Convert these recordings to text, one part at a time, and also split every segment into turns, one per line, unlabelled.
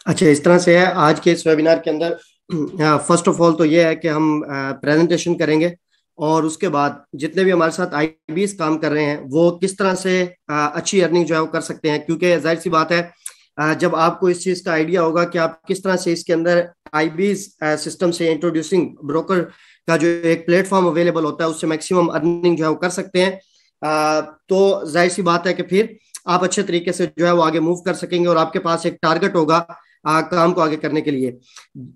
अच्छा, इस तरह से है आज के इस वेबिनार के अंदर। फर्स्ट ऑफ ऑल तो ये है कि हम प्रेजेंटेशन करेंगे, और उसके बाद जितने भी हमारे साथ आईबीएस काम कर रहे हैं वो किस तरह से अच्छी अर्निंग जो है वो कर सकते हैं, क्योंकि जाहिर सी बात है, जब आपको इस चीज़ का आइडिया होगा कि आप किस तरह से इसके अंदर आईबीएस सिस्टम से इंट्रोड्यूसिंग ब्रोकर का जो एक प्लेटफॉर्म अवेलेबल होता है उससे मैक्सिमम अर्निंग जो है वो कर सकते हैं। तो जाहिर सी बात है कि फिर आप अच्छे तरीके से जो है वो आगे मूव कर सकेंगे और आपके पास एक टारगेट होगा काम को आगे करने के लिए।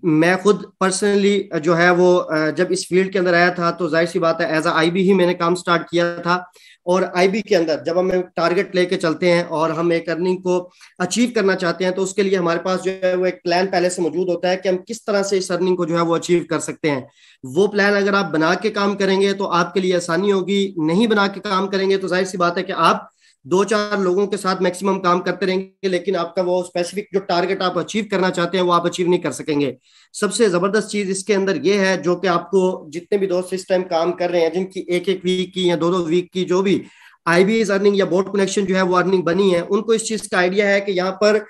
मैं खुद पर्सनली जो है वो जब इस फील्ड के अंदर आया था तो जाहिर सी बात है एज अ आईबी ही मैंने काम स्टार्ट किया था। और आईबी के अंदर जब हम टारगेट लेके चलते हैं और हम एक अर्निंग को अचीव करना चाहते हैं तो उसके लिए हमारे पास जो है वो एक प्लान पहले से मौजूद होता है कि हम किस तरह से इस अर्निंग को जो है वो अचीव कर सकते हैं। वो प्लान अगर आप बना के काम करेंगे तो आपके लिए आसानी होगी, नहीं बना के काम करेंगे तो जाहिर सी बात है कि आप दो चार लोगों के साथ मैक्सिमम काम करते रहेंगे, लेकिन आपका वो स्पेसिफिक जो टारगेट आप अचीव करना चाहते हैं वो आप अचीव नहीं कर सकेंगे। सबसे जबरदस्त चीज इसके अंदर ये है, जो कि आपको जितने भी दोस्त इस टाइम काम कर रहे हैं जिनकी एक एक वीक की या दो दो वीक की जो भी आईबीएस अर्निंग या बोर्ड कनेक्शन जो है वो अर्निंग बनी है, उनको इस चीज का आइडिया है कि यहाँ पर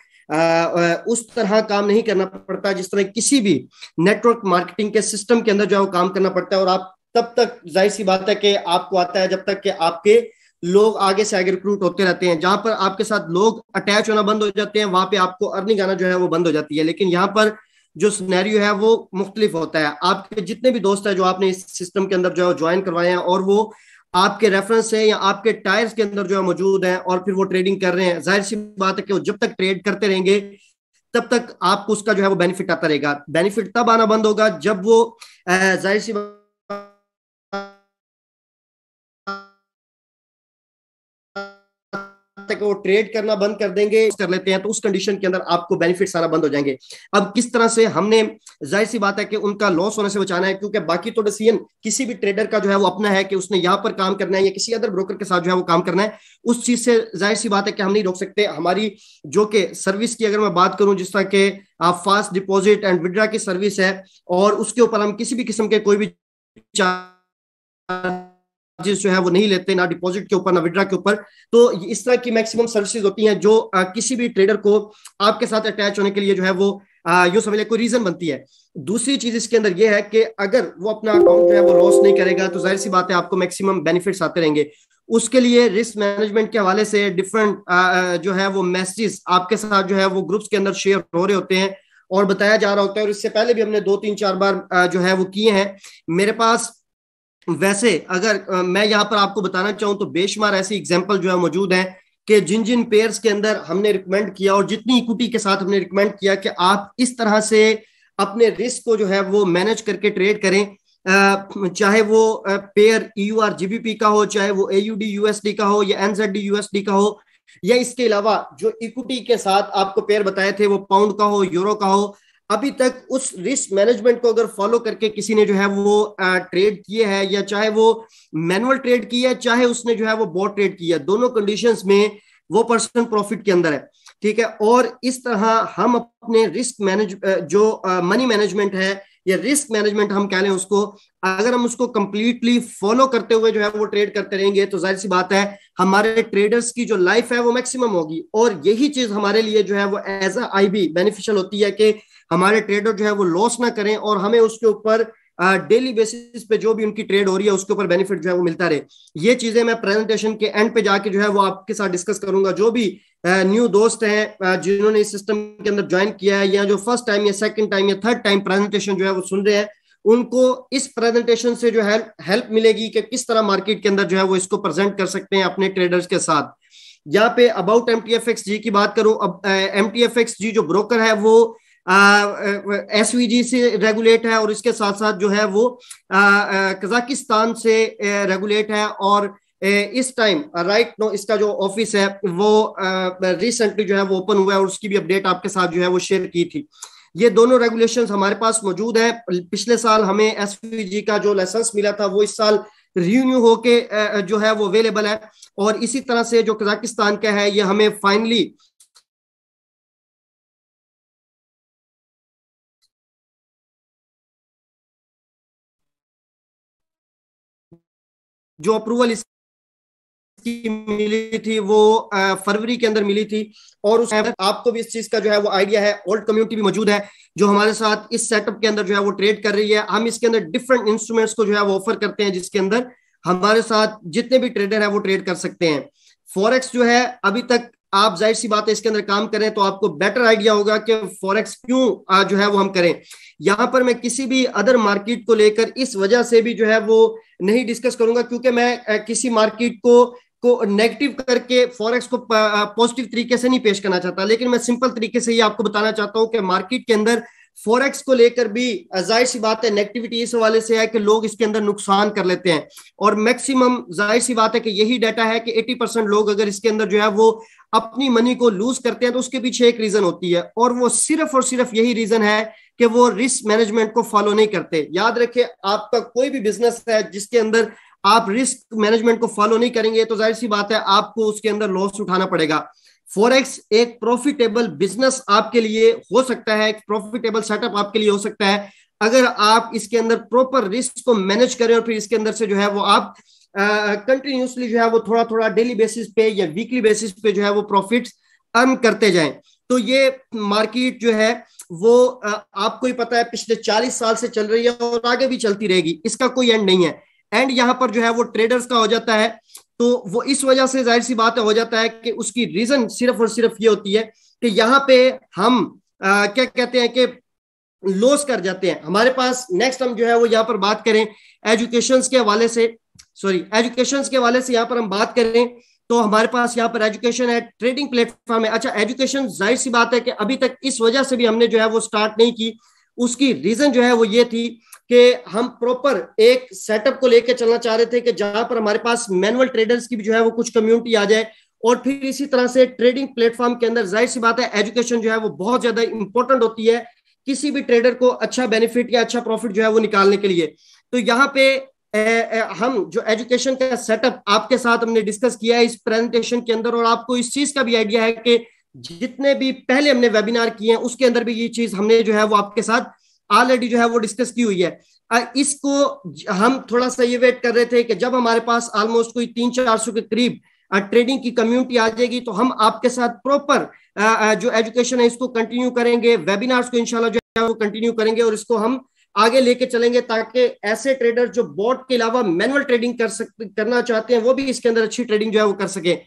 उस तरह काम नहीं करना पड़ता जिस तरह किसी भी नेटवर्क मार्केटिंग के सिस्टम के अंदर जो है वो काम करना पड़ता है। और आप तब तक जाहिर सी बात है कि आपको आता है जब तक कि आपके लोग आगे से आगे रिक्रूट होते रहते हैं। जहां पर आपके साथ लोग अटैच होना बंद हो जाते हैं वहां पे आपको अर्निंग आना जो है वो बंद हो जाती है। लेकिन यहाँ पर जो सिनेरियो है वो मुख्तलिफ होता है। आपके जितने भी दोस्त हैं जो आपने इस सिस्टम के अंदर जो है ज्वाइन करवाए हैं और वो आपके रेफरेंस से या आपके टायर्स के अंदर जो है मौजूद हैं और फिर वो ट्रेडिंग कर रहे हैं, जाहिर सी बात है कि वो जब तक ट्रेड करते रहेंगे तब तक आपको उसका जो है वो बेनिफिट आता रहेगा। बेनिफिट तब आना बंद होगा जब वो जाहिर सी तक वो ट्रेड करना बंद कर देंगे कर लेते हैं तो उस कंडीशन के अंदर आपको बेनिफिट्स आना बंद हो जाएंगे। अब किस तरह से हमने जाहिर सी बात है कि उनका लॉस होने से बचाना है, क्योंकि बाकी तो डिसीजन किसी भी ट्रेडर का जो है वो अपना है कि उसने यहाँ पर काम करना है या किसी अदर ब्रोकर के साथ जो है वो काम करना है। उस चीज से जाहिर सी बात है कि हम नहीं रोक सकते। हमारी जो कि सर्विस की अगर मैं बात करूं, जिस तरह के आप फास्ट डिपॉजिट एंड विड्रा की सर्विस है, और उसके ऊपर हम किसी भी किस्म के कोई भी चार्जेस जो है वो नहीं लेते, ना डिपॉजिट के ऊपर ना विड्रा के ऊपर। तो इस तरह की मैक्सिमम सर्विसेज होती हैं जो किसी भी ट्रेडर को आपके साथ अटैच होने के लिए जो है वो यूं समझ ले कोई रीजन बनती है। दूसरी चीज इसके अंदर यह है कि अगर वो अपना अकाउंट जो है वो लॉस नहीं करेगा तो जाहिर सी बात है आपको मैक्सिमम बेनिफिट्स आते रहेंगे। उसके लिए रिस्क मैनेजमेंट के हवाले से डिफरेंट जो है वो मैसेजेस आपके साथ जो है वो ग्रुप्स के अंदर शेयर हो रहे होते हैं और बताया जा रहा होता है। और इससे पहले भी हमने दो तीन चार बार जो है वो किए हैं मेरे पास। वैसे अगर मैं यहाँ पर आपको बताना चाहूँ तो बेशुमार ऐसी एग्जांपल जो है मौजूद है कि जिन जिन पेयर्स के अंदर हमने रिकमेंड किया और जितनी इक्विटी के साथ हमने रिकमेंड किया कि आप इस तरह से अपने रिस्क को जो है वो मैनेज करके ट्रेड करें, चाहे वो पेयर ईयूआर जीबीपी का हो, चाहे वो एयूडी यूएसडी का हो या एनजेडी यूएसडी का हो, या इसके अलावा जो इक्विटी के साथ आपको पेयर बताए थे वो पाउंड का हो, यूरो का हो। अभी तक उस रिस्क मैनेजमेंट को अगर फॉलो करके किसी ने जो है वो ट्रेड किए है, या चाहे वो मैनुअल ट्रेड किया है चाहे उसने जो है वो बॉट ट्रेड किया है, दोनों कंडीशंस में वो पर्सन प्रॉफिट के अंदर है। ठीक है। और इस तरह हम अपने रिस्क मैनेज जो मनी मैनेजमेंट है या रिस्क मैनेजमेंट हम कह लें उसको, अगर हम उसको कंप्लीटली फॉलो करते हुए जो है वो ट्रेड करते रहेंगे तो जाहिर सी बात है हमारे ट्रेडर्स की जो लाइफ है वो मैक्सिमम होगी। और यही चीज हमारे लिए जो है वो एज अ आईबी बेनिफिशियल होती है कि हमारे ट्रेडर जो है वो लॉस ना करें और हमें उसके ऊपर डेली बेसिस पे जो भी उनकी ट्रेड हो रही है उसके ऊपर बेनिफिट जो है वो मिलता रहे। ये चीजें मैं प्रेजेंटेशन के एंड पे जाके जो है वो आपके साथ डिस्कस करूंगा। जो भी न्यू दोस्त हैं जिन्होंने इस सिस्टम के अंदर ज्वाइन किया है या जो फर्स्ट टाइम या सेकंड टाइम या थर्ड टाइम प्रेजेंटेशन जो है वो सुन रहे हैं, उनको इस प्रेजेंटेशन से जो है हेल्प मिलेगी कि किस तरह मार्केट के अंदर जो है वो इसको प्रेजेंट कर सकते हैं अपने ट्रेडर्स के साथ। यहाँ पे अबाउट एमटीएफएक्स जी की बात करूं, अब एमटीएफएक्स जी जो ब्रोकर है वो एसवीजी से रेगुलेट है और इसके साथ साथ जो है वो कजाकिस्तान से रेगुलेट है। और इस टाइम राइट नो इसका जो ऑफिस है वो रिसेंटली जो है वो ओपन हुआ है और उसकी भी अपडेट आपके साथ जो है वो शेयर की थी। ये दोनों रेगुलेशंस हमारे पास मौजूद है। पिछले साल हमें एसवीजी का जो लाइसेंस मिला था वो इस साल रिन्यू होके जो है वो अवेलेबल है। और इसी तरह से जो कजाकिस्तान का है ये हमें फाइनली जो अप्रूवल की मिली थी वो फरवरी के अंदर मिली थी, और उस आपको भी इस चीज का जो है वो आइडिया है। ओल्ड कम्युनिटी भी मौजूद है जो हमारे साथ इस सेटअप के अंदर जो है वो ट्रेड कर रही है। हम इसके अंदर डिफरेंट इंस्ट्रूमेंट्स को जो है वो ऑफर करते हैं, जिसके अंदर हमारे साथ जितने भी ट्रेडर है वो ट्रेड कर सकते हैं। फॉरेक्स जो है अभी तक आप जाहिर सी बात है इसके अंदर काम करें तो आपको बेटर आइडिया होगा कि फॉरेक्स क्यों जो है वो हम करें। यहां पर मैं किसी भी अदर मार्केट को लेकर इस वजह से भी जो है वो नहीं डिस्कस करूंगा, क्योंकि मैं किसी मार्केट को नेगेटिव करके फॉरेक्स को पॉजिटिव तरीके से नहीं पेश करना चाहता, लेकिन मैं सिंपल तरीके से ये आपको बताना चाहता हूं कि मार्केट के अंदर फॉरेक्स को लेकर भी जाहिर सी बात है नेगेटिविटी इस हवाले से है कि लोग इसके अंदर नुकसान कर लेते हैं, और मैक्सिमम जाहिर सी बात है कि यही डाटा है कि 80% लोग अगर इसके अंदर जो है वो अपनी मनी को लूज करते हैं तो उसके पीछे एक रीजन होती है, और वो सिर्फ और सिर्फ यही रीजन है कि वो रिस्क मैनेजमेंट को फॉलो नहीं करते। याद रखें, आपका कोई भी बिजनेस है जिसके अंदर आप रिस्क मैनेजमेंट को फॉलो नहीं करेंगे तो जाहिर सी बात है आपको उसके अंदर लॉस उठाना पड़ेगा। फॉरेक्स एक प्रॉफिटेबल बिजनेस आपके लिए हो सकता है, एक प्रॉफिटेबल सेटअप आपके लिए हो सकता है अगर आप इसके अंदर प्रॉपर रिस्क को मैनेज करें और फिर इसके अंदर से जो है वो आप कंटिन्यूसली जो है वो थोड़ा थोड़ा डेली बेसिस पे या वीकली बेसिस पे जो है वो प्रॉफिट्स अर्न करते जाएं। तो ये मार्केट जो है वो आपको ही पता है पिछले 40 साल से चल रही है और आगे भी चलती रहेगी, इसका कोई एंड नहीं है। एंड यहाँ पर जो है वो ट्रेडर्स का हो जाता है, तो वो इस वजह से जाहिर सी बात हो जाता है कि उसकी रीजन सिर्फ और सिर्फ ये होती है कि यहाँ पे हम क्या कहते हैं कि लॉस कर जाते हैं। हमारे पास नेक्स्ट हम जो है वो यहाँ पर बात करें एजुकेशन के हवाले से, एजुकेशन के हवाले से यहाँ पर हम बात करें तो हमारे पास यहाँ पर एजुकेशन है, ट्रेडिंग प्लेटफॉर्म है। अच्छा, एजुकेशन जाहिर सी बात है कि अभी तक इस वजह से भी हमने जो है वो स्टार्ट नहीं की, उसकी रीजन जो है वो ये थी कि हम प्रॉपर एक सेटअप को लेकर चलना चाह रहे थे कि जहां पर हमारे पास मैनुअल ट्रेडर्स की भी जो है वो कुछ कम्युनिटी आ जाए, और फिर इसी तरह से ट्रेडिंग प्लेटफॉर्म के अंदर जाहिर सी बात है एजुकेशन जो है वो बहुत ज्यादा इंपॉर्टेंट होती है किसी भी ट्रेडर को अच्छा बेनिफिट या अच्छा प्रॉफिट जो है वो निकालने के लिए। तो यहाँ पे हम जो एजुकेशन का सेटअप आपके साथ हमने डिस्कस किया है इस प्रेजेंटेशन के अंदर, और आपको इस चीज का भी आइडिया है कि जितने भी पहले हमने वेबिनार किए हैं उसके अंदर भी ये चीज हमने जो है वो आपके साथ ऑलरेडी जो है वो डिस्कस की हुई है। इसको हम थोड़ा सा ये वेट कर रहे थे कि जब हमारे पास ऑलमोस्ट कोई 300-400 के करीब ट्रेडिंग की कम्युनिटी आ जाएगी तो हम आपके साथ प्रॉपर जो एजुकेशन है इसको कंटिन्यू करेंगे, वेबिनार्स को इंशाल्लाह जो है वो कंटिन्यू करेंगे और इसको हम आगे लेके चलेंगे ताकि ऐसे ट्रेडर जो बॉट के अलावा मैनुअल ट्रेडिंग करना चाहते हैं वो भी इसके अंदर अच्छी ट्रेडिंग जो है वो कर सके।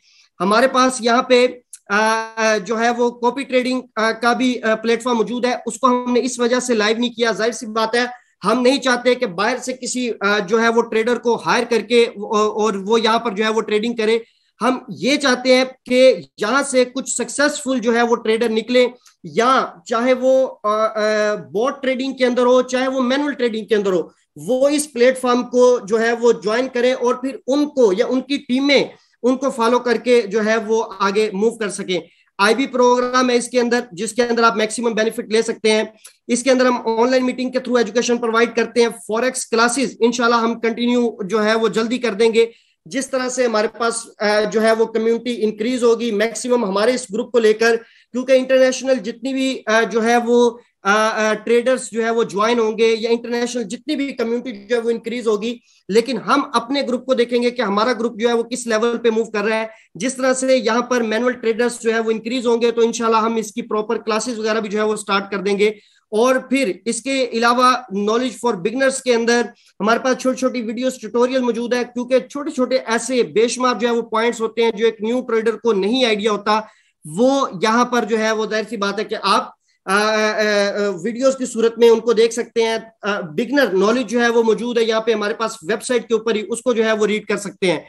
हमारे पास यहाँ पे जो है वो कॉपी ट्रेडिंग का भी प्लेटफॉर्म मौजूद है, उसको हमने इस वजह से लाइव नहीं किया। जाहिर सी बात है हम नहीं चाहते कि बाहर से किसी जो है वो ट्रेडर को हायर करके और वो यहाँ पर जो है वो ट्रेडिंग करे। हम ये चाहते हैं कि यहाँ से कुछ सक्सेसफुल जो है वो ट्रेडर निकले, या चाहे वो बॉट ट्रेडिंग के अंदर हो चाहे वो मैनुअल ट्रेडिंग के अंदर हो, वो इस प्लेटफॉर्म को जो है वो ज्वाइन करें और फिर उनको या उनकी टीमें उनको फॉलो करके जो है वो आगे मूव कर सकें। आईबी प्रोग्राम है इसके अंदर जिसके अंदर आप मैक्सिमम बेनिफिट ले सकते हैं। इसके अंदर हम ऑनलाइन मीटिंग के थ्रू एजुकेशन प्रोवाइड करते हैं। फॉरेक्स क्लासेस इंशाल्लाह हम कंटिन्यू जो है वो जल्दी कर देंगे। जिस तरह से हमारे पास जो है वो कम्युनिटी इंक्रीज होगी मैक्सिमम हमारे इस ग्रुप को लेकर, क्योंकि इंटरनेशनल जितनी भी जो है वो ट्रेडर्स जो है वो ज्वाइन होंगे या इंटरनेशनल जितनी भी कम्युनिटी जो है वो इंक्रीज होगी, लेकिन हम अपने ग्रुप को देखेंगे कि हमारा ग्रुप जो है वो किस लेवल पे मूव कर रहा है। जिस तरह से यहाँ पर मैनुअल ट्रेडर्स जो है वो इंक्रीज होंगे तो इंशाल्लाह हम इसकी प्रॉपर क्लासेस वगैरह भी जो है वो स्टार्ट कर देंगे। और फिर इसके अलावा नॉलेज फॉर बिगनर्स के अंदर हमारे पास छोटी छोटी वीडियोस ट्यूटोरियल मौजूद है, क्योंकि छोटे छोटे ऐसे बेशुमार जो है वो पॉइंट्स होते हैं जो एक न्यू ट्रेडर को नहीं आइडिया होता, वो यहाँ पर जो है वो जाहिर सी बात है कि आप वीडियोस की सूरत में उनको देख सकते हैं। बिगनर नॉलेज जो है वो मौजूद है यहाँ पे हमारे पास वेबसाइट के ऊपर ही, उसको जो है वो रीड कर सकते हैं।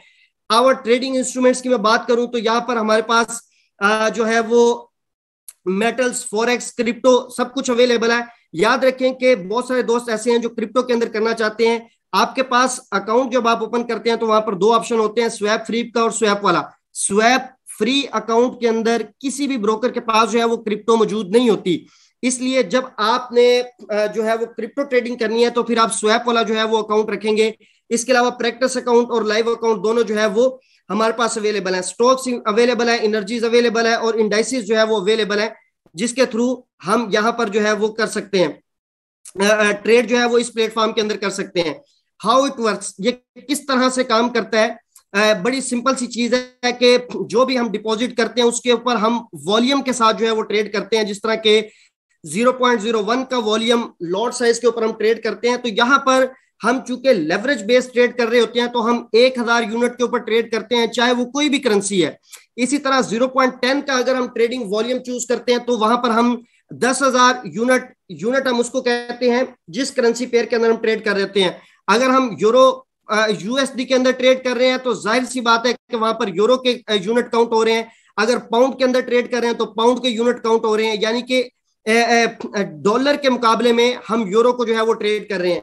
आवर ट्रेडिंग इंस्ट्रूमेंट्स की मैं बात करूं तो यहाँ पर हमारे पास जो है वो मेटल्स, फॉरेक्स, क्रिप्टो सब कुछ अवेलेबल है। याद रखें कि बहुत सारे दोस्त ऐसे हैं जो क्रिप्टो के अंदर करना चाहते हैं। आपके पास अकाउंट जब आप ओपन करते हैं तो वहां पर दो ऑप्शन होते हैं, स्वैप फ्री का और स्वैप वाला। स्वैप फ्री अकाउंट के अंदर किसी भी ब्रोकर के पास जो है वो क्रिप्टो मौजूद नहीं होती, इसलिए जब आपने जो है वो क्रिप्टो ट्रेडिंग करनी है तो फिर आप स्वैप वाला जो है वो अकाउंट रखेंगे। इसके अलावा प्रैक्टिस अकाउंट और लाइव अकाउंट दोनों जो है वो हमारे पास अवेलेबल है। स्टॉक्स अवेलेबल है, एनर्जीज अवेलेबल है और इंडाइसिस जो है वो अवेलेबल है, जिसके थ्रू हम यहाँ पर जो है वो कर सकते हैं, ट्रेड जो है वो इस प्लेटफॉर्म के अंदर कर सकते हैं। हाउ इट वर्क्स, ये किस तरह से काम करता है। बड़ी सिंपल सी चीज है कि जो भी हम डिपॉजिट करते हैं उसके ऊपर हम वॉल्यूम के साथ जो है वो ट्रेड करते हैं। जिस तरह के 0.01 का वॉल्यूम लॉट साइज के ऊपर हम ट्रेड करते हैं, तो यहां पर हम चूंकि लेवरेज बेस्ड ट्रेड कर रहे होते हैं तो हम 1000 यूनिट के ऊपर ट्रेड करते हैं, चाहे वो कोई भी करेंसी है। इसी तरह 0.10 का अगर हम ट्रेडिंग वॉल्यूम चूज करते हैं तो वहां पर हम 10,000 यूनिट हम उसको कहते हैं जिस करेंसी पेयर के अंदर हम ट्रेड कर रहे हैं। अगर हम यूरो यूएसडी के अंदर ट्रेड कर रहे हैं तो जाहिर सी बात है कि वहां पर यूरो के यूनिट काउंट हो रहे हैं। अगर पाउंड के अंदर ट्रेड कर रहे हैं तो पाउंड के यूनिट काउंट हो रहे हैं, यानी कि डॉलर के मुकाबले में हम यूरो को जो है वो ट्रेड कर रहे हैं।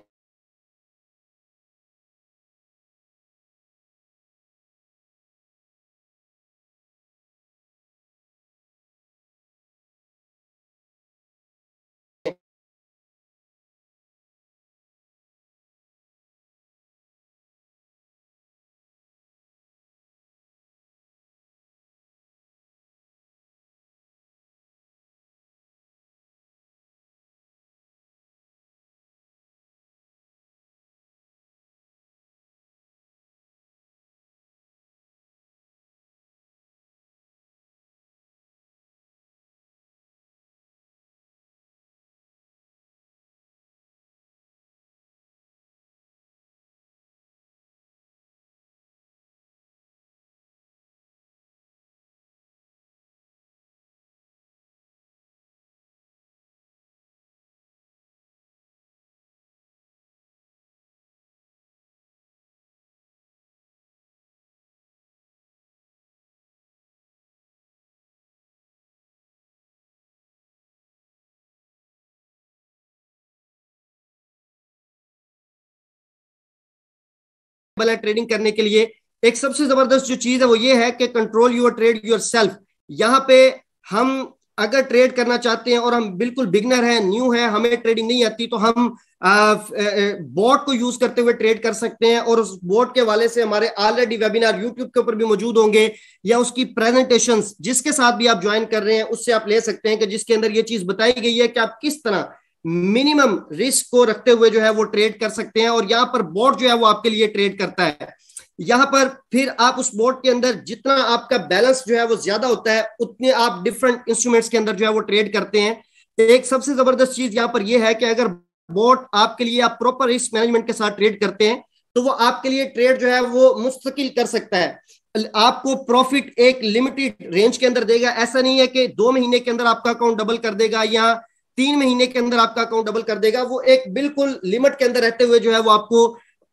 ट्रेडिंग करने के लिए एक सबसे जबरदस्त जो चीज है वो ये है कि control your trade your self. यहाँ पे हम अगर ट्रेड करना चाहते हैं और हम बिल्कुल बिगनर हैं, न्यू है, हमें ट्रेडिंग नहीं आती, तो हम बोट को यूज करते हुए ट्रेड कर सकते हैं। और उस बोट के वाले से हमारे ऑलरेडी वेबिनार यूट्यूब के ऊपर भी मौजूद होंगे, या उसकी प्रेजेंटेशंस जिसके साथ भी आप ज्वाइन कर रहे हैं उससे आप ले सकते हैं कि जिसके अंदर ये चीज बताई गई है कि आप किस तरह मिनिमम रिस्क को रखते हुए जो है वो ट्रेड कर सकते हैं। और यहाँ पर बोट जो है वो आपके लिए ट्रेड करता है। यहाँ पर फिर आप उस बोट के अंदर जितना आपका बैलेंस जो है वो ज्यादा होता है उतने आप डिफरेंट इंस्ट्रूमेंट्स के अंदर जो है वो ट्रेड करते हैं। एक सबसे जबरदस्त चीज यहाँ पर यह है कि अगर बोट आपके लिए आप प्रॉपर रिस्क मैनेजमेंट के साथ ट्रेड करते हैं तो वो आपके लिए ट्रेड जो है वो मुस्तकिल कर सकता है। आपको प्रॉफिट एक लिमिटेड रेंज के अंदर देगा। ऐसा नहीं है कि 2 महीने के अंदर आपका अकाउंट डबल कर देगा या 3 महीने के अंदर आपका अकाउंट डबल कर देगा। वो एक बिल्कुल लिमिट के अंदर रहते हुए जो है वो आपको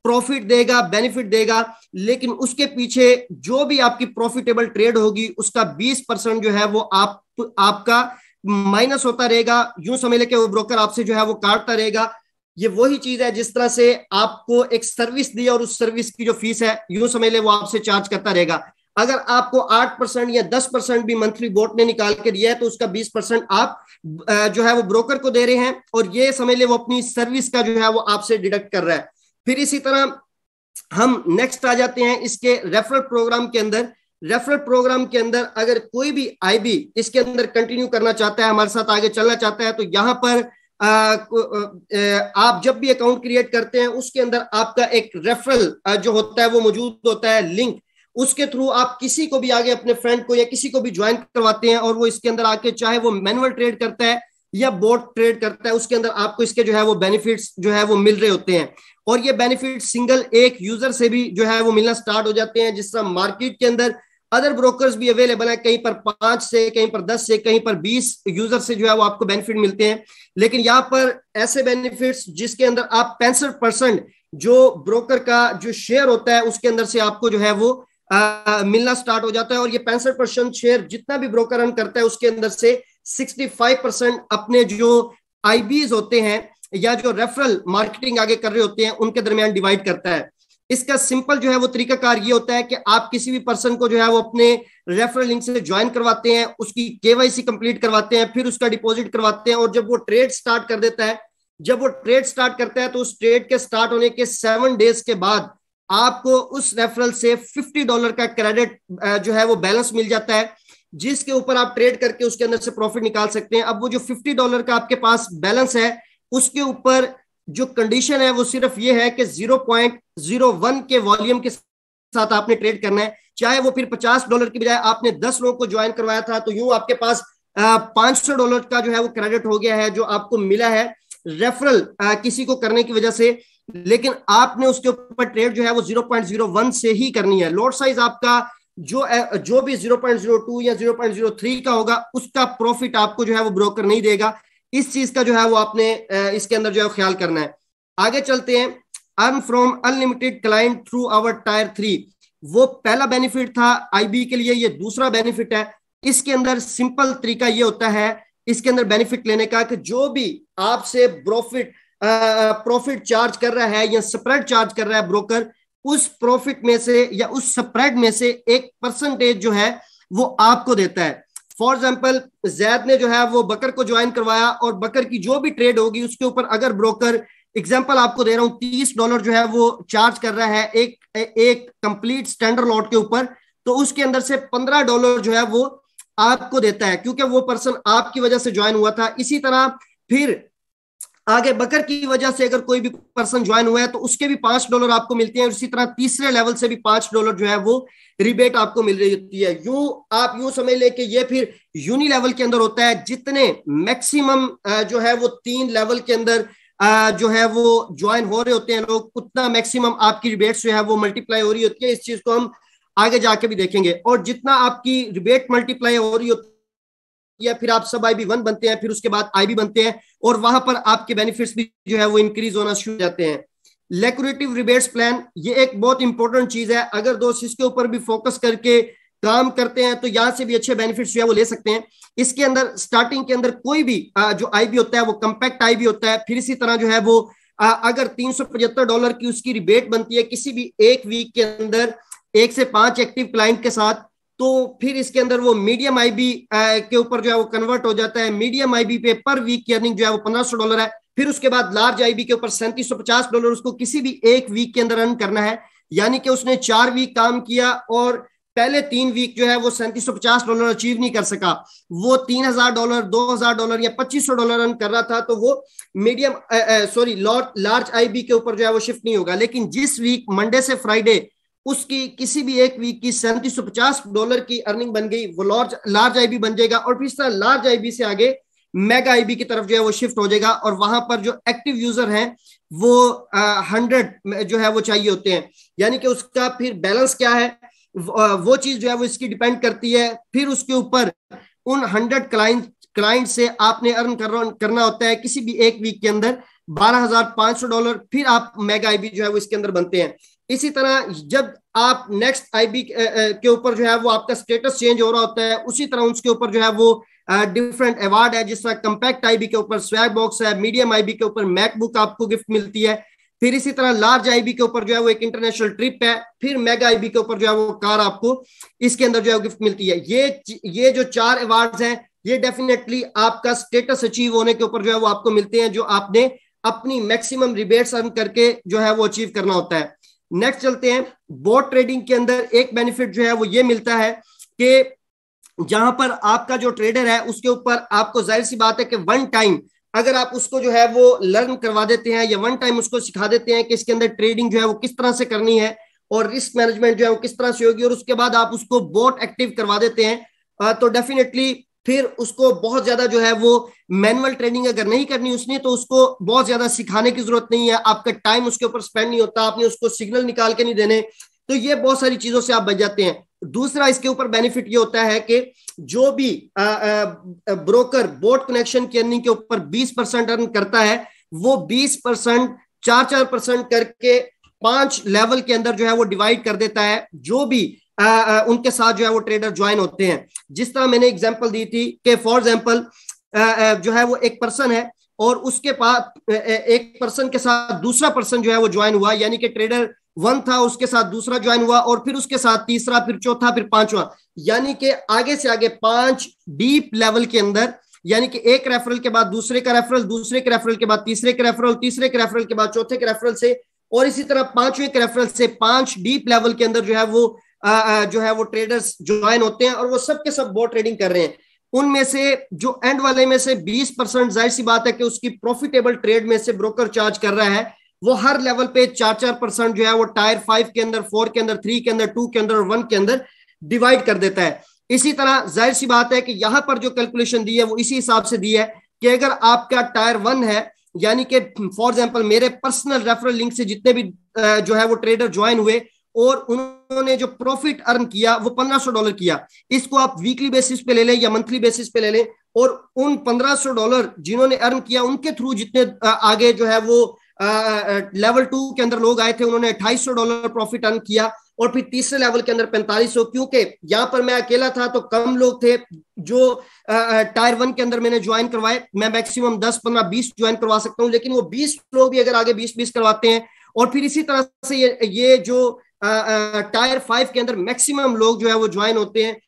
प्रॉफिट देगा, बेनिफिट देगा। लेकिन उसके पीछे जो भी आपकी प्रॉफिटेबल ट्रेड होगी उसका 20% जो है वो आपका माइनस होता रहेगा। यूं समझ ले कि वो ब्रोकर आपसे जो है वो काटता रहेगा। ये वही चीज है जिस तरह से आपको एक सर्विस दी और उस सर्विस की जो फीस है यूं समझ ले वो आपसे चार्ज करता रहेगा। अगर आपको 8% या 10% भी मंथली बोट ने निकाल के दिया है तो उसका 20% आप जो है वो ब्रोकर को दे रहे हैं, और ये समझ ले वो अपनी सर्विस का जो है वो आपसे डिडक्ट कर रहा है। फिर इसी तरह हम नेक्स्ट आ जाते हैं इसके रेफरल प्रोग्राम के अंदर। रेफरल प्रोग्राम के अंदर अगर कोई भी आईबी इसके अंदर कंटिन्यू करना चाहता है, हमारे साथ आगे चलना चाहता है, तो यहाँ पर आप जब भी अकाउंट क्रिएट करते हैं उसके अंदर आपका एक रेफरल जो होता है वो मौजूद होता है लिंक। उसके थ्रू आप किसी को भी आगे अपने फ्रेंड को या किसी को भी ज्वाइन करवाते हैं और वो इसके अंदर आके चाहे वो मैनुअल ट्रेड करता है या बोट ट्रेड करता है, उसके अंदर आपको इसके जो है वो बेनिफिट्स जो है वो मिल रहे होते हैं। और ये बेनिफिट सिंगल एक यूजर से भी जो है वो मिलना स्टार्ट हो जाते हैं। जिस तरह मार्केट के अंदर अदर ब्रोकर्स भी अवेलेबल है, कहीं पर 5 से, कहीं पर 10 से, कहीं पर 20 यूजर से जो है वो आपको बेनिफिट मिलते हैं। लेकिन यहाँ पर ऐसे बेनिफिट्स जिसके अंदर आप 65% जो ब्रोकर का जो शेयर होता है उसके अंदर से आपको जो है वो मिलना स्टार्ट हो जाता है। और ये 65% शेयर जितना भी ब्रोकर रन करता है उसके अंदर से 65% अपने जो आईबीज होते हैं या जो रेफरल मार्केटिंग आगे कर रहे होते हैं उनके दरमियान डिवाइड करता है। इसका सिंपल जो है वो तरीकाकार ये होता है कि आप किसी भी पर्सन को जो है वो अपने रेफरल लिंक से ज्वाइन करवाते हैं, उसकी केवाईसी कंप्लीट करवाते हैं, फिर उसका डिपॉजिट करवाते हैं, और जब वो ट्रेड स्टार्ट कर देता है, जब वो ट्रेड स्टार्ट करता है तो उस ट्रेड के स्टार्ट होने के 7 डेज के बाद आपको उस रेफरल से $50 का क्रेडिट जो है वो बैलेंस मिल जाता है, जिसके ऊपर आप ट्रेड करके उसके अंदर से प्रॉफिट निकाल सकते हैं। अब वो जो $50 का आपके पास बैलेंस है उसके ऊपर जो कंडीशन है वो सिर्फ ये है कि 0.01 के वॉल्यूम के साथ आपने ट्रेड करना है, चाहे वो फिर $50 की बजाय आपने 10 लोगों को ज्वाइन करवाया था, तो यूं आपके पास $500 का जो है वो क्रेडिट हो गया है, जो आपको मिला है रेफरल किसी को करने की वजह से। लेकिन आपने उसके ऊपर ट्रेड जो है वो 0.01 से ही करनी है। लॉट साइज आपका जो भी 0.02 या 0.03 का होगा, उसका प्रॉफिट आपको जो है वो ब्रोकर नहीं देगा। इस चीज का जो है वो आपने इसके अंदर जो है ख्याल करना है। आगे चलते हैं, earn from unlimited client through our tier 3। वो पहला बेनिफिट था आईबी के लिए, ये दूसरा बेनिफिट है। इसके अंदर सिंपल तरीका ये होता है इसके अंदर बेनिफिट लेने का कि जो भी आपसे प्रॉफिट चार्ज कर रहा है या स्प्रेड चार्ज कर रहा है ब्रोकर, उस प्रॉफिट में से या उस स्प्रेड में से एक परसेंटेज जो है वो आपको देता है। फॉर एग्जाम्पल, जैद ने जो है वो बकर को ज्वाइन करवाया और बकर की जो भी ट्रेड होगी उसके ऊपर अगर ब्रोकर, एग्जाम्पल आपको दे रहा हूं, $30 जो है वो चार्ज कर रहा है एक कंप्लीट स्टैंडर्ड लॉट के ऊपर, तो उसके अंदर से $15 जो है वो आपको देता है, क्योंकि वो पर्सन आपकी वजह से ज्वाइन हुआ था। इसी तरह फिर आगे बकर की वजह से अगर कोई भी पर्सन ज्वाइन हुआ है तो उसके भी $5 आपको मिलते हैं। इसी तरह तीसरे लेवल से भी $5 जो है वो रिबेट आपको मिल रही होती है। आप यूं समझ ले कि ये फिर यूनी लेवल के अंदर होता है। जितने मैक्सिमम जो है वो 3 लेवल के अंदर जो है वो ज्वाइन हो रहे होते हैं लोग, उतना मैक्सिमम आपकी रिबेट्स जो है वो मल्टीप्लाई हो रही होती है। इस चीज को हम आगे जाके भी देखेंगे। और जितना आपकी रिबेट मल्टीप्लाई हो रही होती है, फिर आप सब IB1 बनते हैं, फिर उसके बाद IB बनते हैं, और वहां पर आपके बेनिफिट्स भी जो है वो इंक्रीज होना शुरू हो जाते हैं। लिक्विडिटी रिबेट्स प्लान, ये एक बहुत इंपॉर्टेंट चीज है। अगर दोस्त इसके ऊपर भी फोकस करके काम करते हैं तो यहां से भी अच्छे बेनिफिट्स जो है वो ले सकते हैं। इसके अंदर स्टार्टिंग के अंदर कोई भी जो IB होता है वो कंपैक्ट IB होता है। फिर इसी तरह जो है वो अगर $375 की उसकी रिबेट बनती है किसी भी एक वीक के अंदर 1 से 5 एक्टिव क्लाइंट के साथ, तो फिर इसके अंदर वो मीडियम IB के ऊपर जो है वो कन्वर्ट हो जाता है। मीडियम IB पे पर वीक की अर्निंग जो है वो $1500 है। फिर उसके बाद लार्ज IB के ऊपर $3750 उसको किसी भी एक वीक के अंदर अर्न करना है। यानी कि उसने 4 वीक काम किया और पहले 3 वीक जो है वो $3750 अचीव नहीं कर सका, वो $3000, $2000 या $2500 अर्न कर रहा था, तो वो मीडियम लार्ज IB के ऊपर जो है वो शिफ्ट नहीं होगा। लेकिन जिस वीक मंडे से फ्राइडे उसकी किसी भी एक वीक की $3750 की अर्निंग बन गई, वो लार्ज IB बन जाएगा। और फिर इस तरह लार्ज IB से आगे मेगा IB की तरफ जो है वो शिफ्ट हो जाएगा। और वहां पर जो एक्टिव यूजर हैं वो 100 जो है वो चाहिए होते हैं। यानी कि उसका फिर बैलेंस क्या है वो चीज जो है वो इसकी डिपेंड करती है। फिर उसके ऊपर उन 100 क्लाइंट से आपने अर्न करना होता है किसी भी एक वीक के अंदर $12500। फिर आप मेगा IB जो है वो इसके अंदर बनते हैं। इसी तरह जब आप नेक्स्ट IB के ऊपर जो है वो आपका स्टेटस चेंज हो रहा होता है, उसी तरह उसके ऊपर जो है वो डिफरेंट अवार्ड है। जिस तरह कंपैक्ट IB के ऊपर स्वैग बॉक्स है, मीडियम IB के ऊपर मैकबुक आपको गिफ्ट मिलती है। फिर इसी तरह लार्ज IB के ऊपर जो है वो एक इंटरनेशनल ट्रिप है। फिर मेगा IB के ऊपर जो है वो कार आपको इसके अंदर जो है गिफ्ट मिलती है। ये जो 4 अवार्ड्स हैं ये डेफिनेटली आपका स्टेटस अचीव होने के ऊपर जो है वो आपको मिलते हैं, जो आपने अपनी मैक्सिमम रिबेट्स अर्न करके जो है वो अचीव करना होता है। नेक्स्ट चलते हैं, बोट ट्रेडिंग के अंदर एक बेनिफिट जो है वो ये मिलता है कि जहां पर आपका जो ट्रेडर है उसके ऊपर आपको जाहिर सी बात है कि वन टाइम अगर आप उसको जो है वो लर्न करवा देते हैं या वन टाइम उसको सिखा देते हैं कि इसके अंदर ट्रेडिंग जो है वो किस तरह से करनी है और रिस्क मैनेजमेंट जो है वो किस तरह से होगी, और उसके बाद आप उसको बोट एक्टिव करवा देते हैं, तो डेफिनेटली फिर उसको बहुत ज्यादा जो है वो मैनुअल ट्रेनिंग अगर नहीं करनी उसने तो उसको बहुत ज्यादा सिखाने की जरूरत नहीं है। आपका टाइम उसके ऊपर स्पेंड नहीं होता, आपने उसको सिग्नल निकाल के नहीं देने, तो ये बहुत सारी चीजों से आप बच जाते हैं। दूसरा इसके ऊपर बेनिफिट ये होता है कि जो भी ब्रोकर बोट कनेक्शन की अर्निंग के ऊपर 20% अर्न करता है, वो 20% 4% करके 5 लेवल के अंदर जो है वो डिवाइड कर देता है जो भी उनके साथ जो है वो ट्रेडर ज्वाइन होते हैं। जिस तरह मैंने एग्जांपल दी थी कि फॉर एग्जांपल जो है वो एक पर्सन है और उसके पास एक पर्सन के साथ दूसरा पर्सन जो है वो ज्वाइन हुआ, यानी कि ट्रेडर 1 था, उसके साथ दूसरा ज्वाइन हुआ और फिर उसके साथ तीसरा, फिर चौथा, फिर 5वां, यानी कि आगे से आगे 5 डीप लेवल के अंदर, यानी कि एक रेफरल के बाद दूसरे का रेफरल, दूसरे के रेफरल के बाद तीसरे के रेफरल, तीसरे के रेफरल के बाद चौथे के रेफरल से, और इसी तरह 5वें के रेफरल से 5 डीप लेवल के अंदर जो है वो ट्रेडर्स ज्वाइन होते हैं और वो सब के सब बोट ट्रेडिंग कर रहे हैं। उनमें से जो एंड वाले में से 20%, जाहिर सी बात है कि उसकी प्रॉफिटेबल ट्रेड में से ब्रोकर चार्ज कर रहा है, वो हर लेवल पे 4-4% जो है वो टायर 5 के अंदर, 4 के अंदर, 3 के अंदर, 2 के अंदर और 1 के अंदर डिवाइड कर देता है। इसी तरह जाहिर सी बात है कि यहां पर जो कैलकुलेशन दी है वो इसी हिसाब से दी है कि अगर आपका टायर 1 है, यानी कि फॉर एग्जांपल मेरे पर्सनल रेफरल लिंक से जितने भी जो है वो ट्रेडर ज्वाइन हुए और उन्होंने जो प्रॉफिट अर्न किया वो $1500 किया, इसको आप वीकली बेसिस पे ले लें या मंथली बेसिस पे ले लें, और उन $1500 जिन्होंने अर्न किया उनके थ्रू जितने आगे जो है वो लेवल 2 के अंदर लोग आए थे उन्होंने $2800 प्रॉफिट अर्न किया, और फिर तीसरे लेवल के अंदर 4500। क्योंकि यहां पर मैं अकेला था तो कम लोग थे जो टायर 1 के अंदर मैंने ज्वाइन करवाए। मैं मैक्सिमम 10, 15, 20 ज्वाइन करवा सकता हूं, लेकिन वो 20 लोग भी अगर आगे 20-20 करवाते हैं, और फिर इसी तरह से ये जो टायर 5 के अंदर मैक्सिमम लोग जो है वो ज्वाइन होते हैं,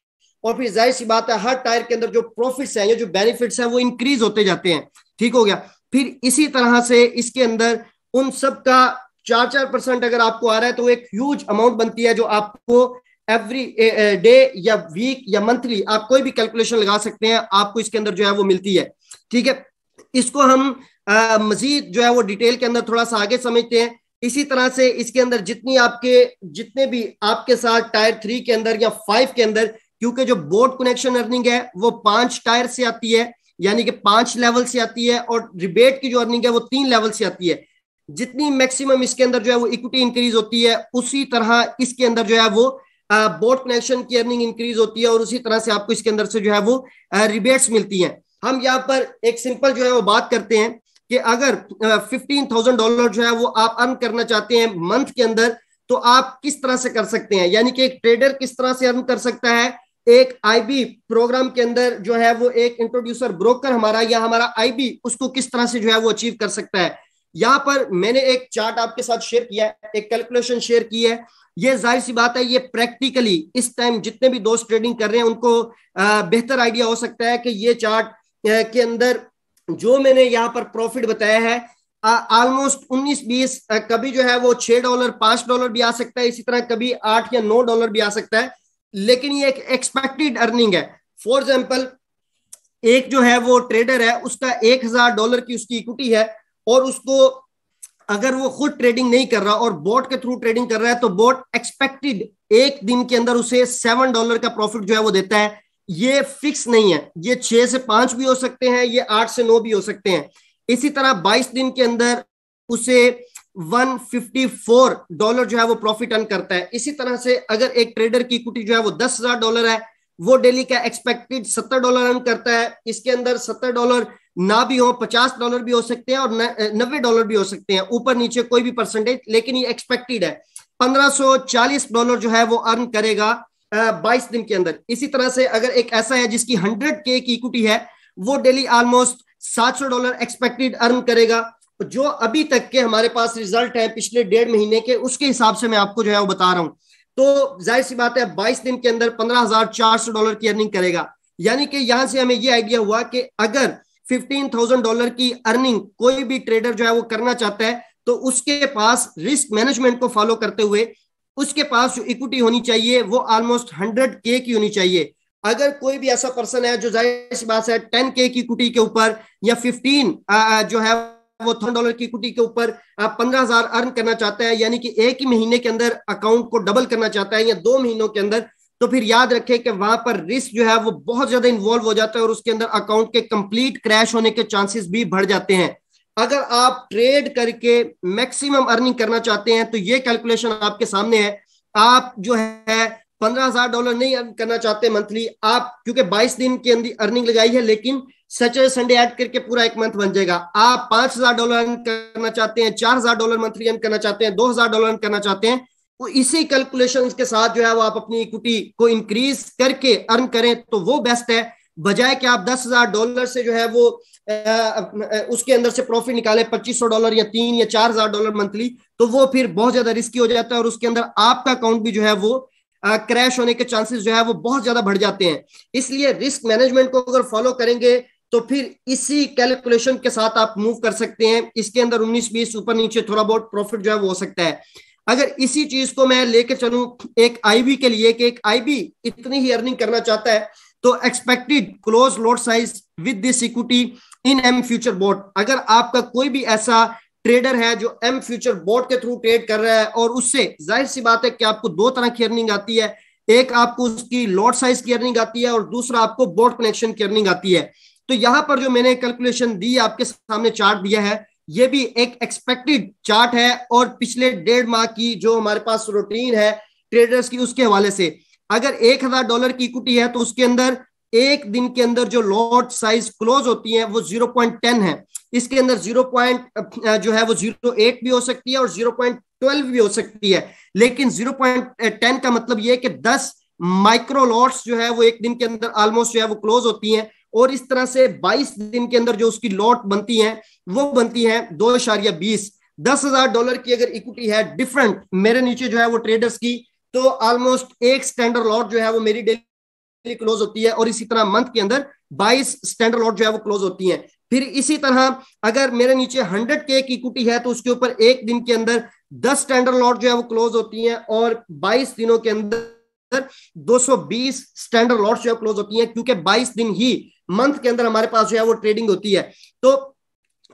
और फिर जाहिर सी बात है हर टायर के अंदर जो प्रॉफिट्स हैं, जो बेनिफिट्स हैं वो इंक्रीज होते जाते हैं। ठीक हो गया। फिर इसी तरह से इसके अंदर उन सब का 4-4% अगर आपको आ रहा है तो एक ह्यूज अमाउंट बनती है जो आपको एवरी डे या वीक या मंथली आप कोई भी कैलकुलेशन लगा सकते हैं, आपको इसके अंदर जो है वो मिलती है। ठीक है, इसको हम मजीद जो है वो डिटेल के अंदर थोड़ा सा आगे समझते हैं। इसी तरह से इसके अंदर जितने भी आपके साथ टायर 3 के अंदर या 5 के अंदर, क्योंकि जो बोर्ड कनेक्शन अर्निंग है वो 5 टायर से आती है, यानी कि 5 लेवल से आती है, और रिबेट की जो अर्निंग है वो 3 लेवल से आती है। जितनी मैक्सिमम इसके अंदर जो है वो इक्विटी इंक्रीज होती है, उसी तरह इसके अंदर जो है वो बोर्ड कनेक्शन की अर्निंग इंक्रीज होती है, और उसी तरह से आपको इसके अंदर से जो है वो रिबेट्स मिलती हैं। हम यहाँ पर एक सिंपल जो है वो बात करते हैं कि अगर $15,000 जो है वो आप अर्न करना चाहते हैं मंथ के अंदर, तो आप किस तरह से कर सकते हैं, यानी कि एक ट्रेडर किस तरह से अर्न कर सकता है। एक आईबी प्रोग्राम के अंदर जो है वो एक इंट्रोड्यूसर ब्रोकर हमारा या हमारा आईबी उसको किस तरह से जो है वो अचीव कर सकता है। यहां पर मैंने एक चार्ट आपके साथ शेयर किया है, एक कैलकुलेशन शेयर की है। ये जाहिर सी बात है ये प्रैक्टिकली इस टाइम जितने भी दोस्त ट्रेडिंग कर रहे हैं उनको बेहतर आइडिया हो सकता है कि ये चार्ट के अंदर जो मैंने यहाँ पर प्रॉफिट बताया है ऑलमोस्ट 19-20, कभी जो है वो $6, $5 भी आ सकता है, इसी तरह कभी $8 या $9 भी आ सकता है, लेकिन ये एक एक्सपेक्टेड अर्निंग है। फॉर एग्जाम्पल एक जो है वो ट्रेडर है उसका $1000 की उसकी इक्विटी है, और उसको अगर वो खुद ट्रेडिंग नहीं कर रहा और बोट के थ्रू ट्रेडिंग कर रहा है तो बोट एक्सपेक्टेड एक दिन के अंदर उसे $7 का प्रॉफिट जो है वो देता है। ये फिक्स नहीं है, ये 6 से 5 भी हो सकते हैं, ये 8 से 9 भी हो सकते हैं। इसी तरह 22 दिन के अंदर उसे $154 जो है वो प्रॉफिट अर्न करता है। इसी तरह से अगर एक ट्रेडर की इक्विटी जो है वो $10,000 है, वो डेली का एक्सपेक्टेड $70 अर्न करता है। इसके अंदर $70 ना भी हो, $50 भी हो सकते हैं और $90 भी हो सकते हैं, ऊपर नीचे कोई भी परसेंटेज, लेकिन ये एक्सपेक्टेड है। $1540 जो है वो अर्न करेगा 22 दिन के अंदर। इसी तरह से अगर एक ऐसा है जिसकी 100K की इक्विटी है, वो डेली ऑलमोस्ट $700 एक्सपेक्टेड अर्न करेगा। जो अभी तक के हमारे पास रिजल्ट है पिछले 1.5 महीने के, उसके हिसाब से मैं आपको जो है वो बता रहा हूं। तो जाहिर सी बात है 22 दिन के अंदर $15,400 की अर्निंग करेगा। यानी कि यहां से हमें ये आइडिया हुआ कि अगर $15,000 की अर्निंग कोई भी ट्रेडर जो है वो करना चाहता है, तो उसके पास रिस्क मैनेजमेंट को फॉलो करते हुए उसके पास जो इक्विटी होनी चाहिए वो ऑलमोस्ट 100K की होनी चाहिए। अगर कोई भी ऐसा पर्सन है जो जाहिर सी बात है 10K की इक्विटी के ऊपर या 15 जो है वो $1,000 की इक्विटी के ऊपर 15,000 अर्न करना चाहता है, यानी कि एक ही महीने के अंदर अकाउंट को डबल करना चाहता है या 2 महीनों के अंदर, तो फिर याद रखें कि वहां पर रिस्क जो है वो बहुत ज्यादा इन्वॉल्व हो जाता है और उसके अंदर अकाउंट के कंप्लीट क्रैश होने के चांसेस भी बढ़ जाते हैं। अगर आप ट्रेड करके मैक्सिमम अर्निंग करना चाहते हैं तो ये कैलकुलेशन आपके सामने है। आप जो है $15,000 नहीं अर्न करना चाहते मंथली, आप क्योंकि 22 दिन की अर्निंग लगाई है, लेकिन सैटरडे संडे ऐड करके पूरा एक मंथ बन जाएगा। आप $5,000 अर्न करना चाहते हैं, $4,000 मंथली अर्न करना चाहते हैं, $2,000 अर्न करना चाहते हैं, तो इसी कैलकुलेशन के साथ जो है वो आप अपनी इक्विटी को इंक्रीज करके अर्न करें तो वो बेस्ट है, बजाय कि आप $10,000 से जो है वो उसके अंदर से प्रॉफिट निकाले $2,500 या $3,000 या $4,000 मंथली, तो वो फिर बहुत ज्यादा रिस्की हो जाता है और उसके अंदर आपका अकाउंट भी जो है वो क्रैश होने के चांसेस जो है वो बहुत ज्यादा बढ़ जाते हैं। इसलिए रिस्क मैनेजमेंट को अगर फॉलो करेंगे तो फिर इसी कैलकुलेशन के साथ आप मूव कर सकते हैं। इसके अंदर 19-20 ऊपर नीचे थोड़ा बहुत प्रॉफिट जो है वो हो सकता है। अगर इसी चीज को मैं लेके चलूं एक आईबी के लिए कि एक आईबी इतनी ही अर्निंग करना चाहता है, तो expected close lot size with this equity in M future bot, अगर आपका कोई भी ऐसा ट्रेडर है जो एम फ्यूचर बोट के थ्रू ट्रेड कर रहा है, और उससे जाहिर सी बात है कि आपको दो तरह की अर्निंग आती है, एक आपको उसकी लॉट साइज की अर्निंग आती है और दूसरा आपको बोट कनेक्शन की अर्निंग आती है। तो यहां पर जो मैंने कैलकुलेशन दी, आपके सामने चार्ट दिया है, ये भी एक एक्सपेक्टेड चार्ट है, और पिछले 1.5 माह की जो हमारे पास रूटीन है ट्रेडर्स की, उसके हवाले से अगर $1,000 की इक्विटी है तो उसके अंदर एक दिन के अंदर जो लॉट साइज क्लोज होती है वो 0.10 है। इसके अंदर 0. जो है वो 0.8 भी हो सकती है और 0.12 भी हो सकती है, लेकिन 0.10 का मतलब ये है कि 10 माइक्रो लॉट्स जो है वो एक दिन के अंदर ऑलमोस्ट जो है वो क्लोज होती हैं, और इस तरह से 22 दिन के अंदर जो उसकी लॉट बनती है वो बनती है 2.20। $10,000 की अगर इक्विटी है डिफरेंट मेरे नीचे जो है वो ट्रेडर्स की, तो ऑलमोस्ट एक स्टैंडर्ड लॉट जो है वो मेरी डेली क्लोज होती है, और इसी तरह मंथ के अंदर 22 स्टैंडर्ड लॉट जो है वो क्लोज होती हैं। फिर इसी तरह अगर मेरे नीचे 100K की इक्विटी है तो उसके ऊपर एक दिन के अंदर 10 स्टैंडर्ड लॉट जो है वो क्लोज होती हैं, और 22 दिनों के अंदर 220 स्टैंडर्ड लॉट जो है क्लोज होती हैं, क्योंकि 22 दिन ही मंथ के अंदर हमारे पास जो है वो ट्रेडिंग होती है। तो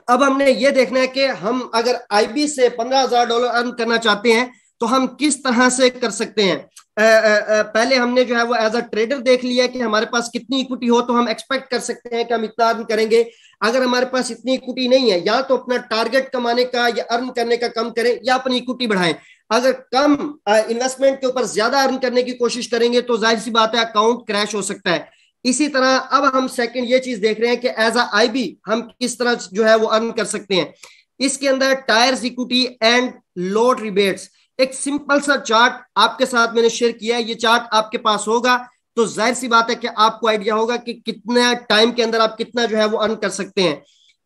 अब हमने ये देखना है कि हम अगर आईबी से $15,000 अर्न करना चाहते हैं तो हम किस तरह से कर सकते हैं। पहले हमने जो है वो एज अ ट्रेडर देख लिया कि हमारे पास कितनी इक्विटी हो तो हम एक्सपेक्ट कर सकते हैं कि हम इतना अर्न करेंगे। अगर हमारे पास इतनी इक्विटी नहीं है, या तो अपना टारगेट कमाने का या अर्न करने का कम करें, या अपनी इक्विटी बढ़ाएं। अगर कम इन्वेस्टमेंट के ऊपर ज्यादा अर्न करने की कोशिश करेंगे तो जाहिर सी बात है अकाउंट क्रैश हो सकता है। इसी तरह अब हम सेकंड ये चीज देख रहे हैं कि एज अ आईबी हम किस तरह जो है वो अर्न कर सकते हैं। इसके अंदर tyres equity and load rebates, एक सिंपल सा चार्ट आपके साथ मैंने शेयर किया है। ये चार्ट आपके पास होगा तो जाहिर सी बात है कि आपको आइडिया होगा कि कितना टाइम के अंदर आप कितना जो है वो अर्न कर सकते हैं।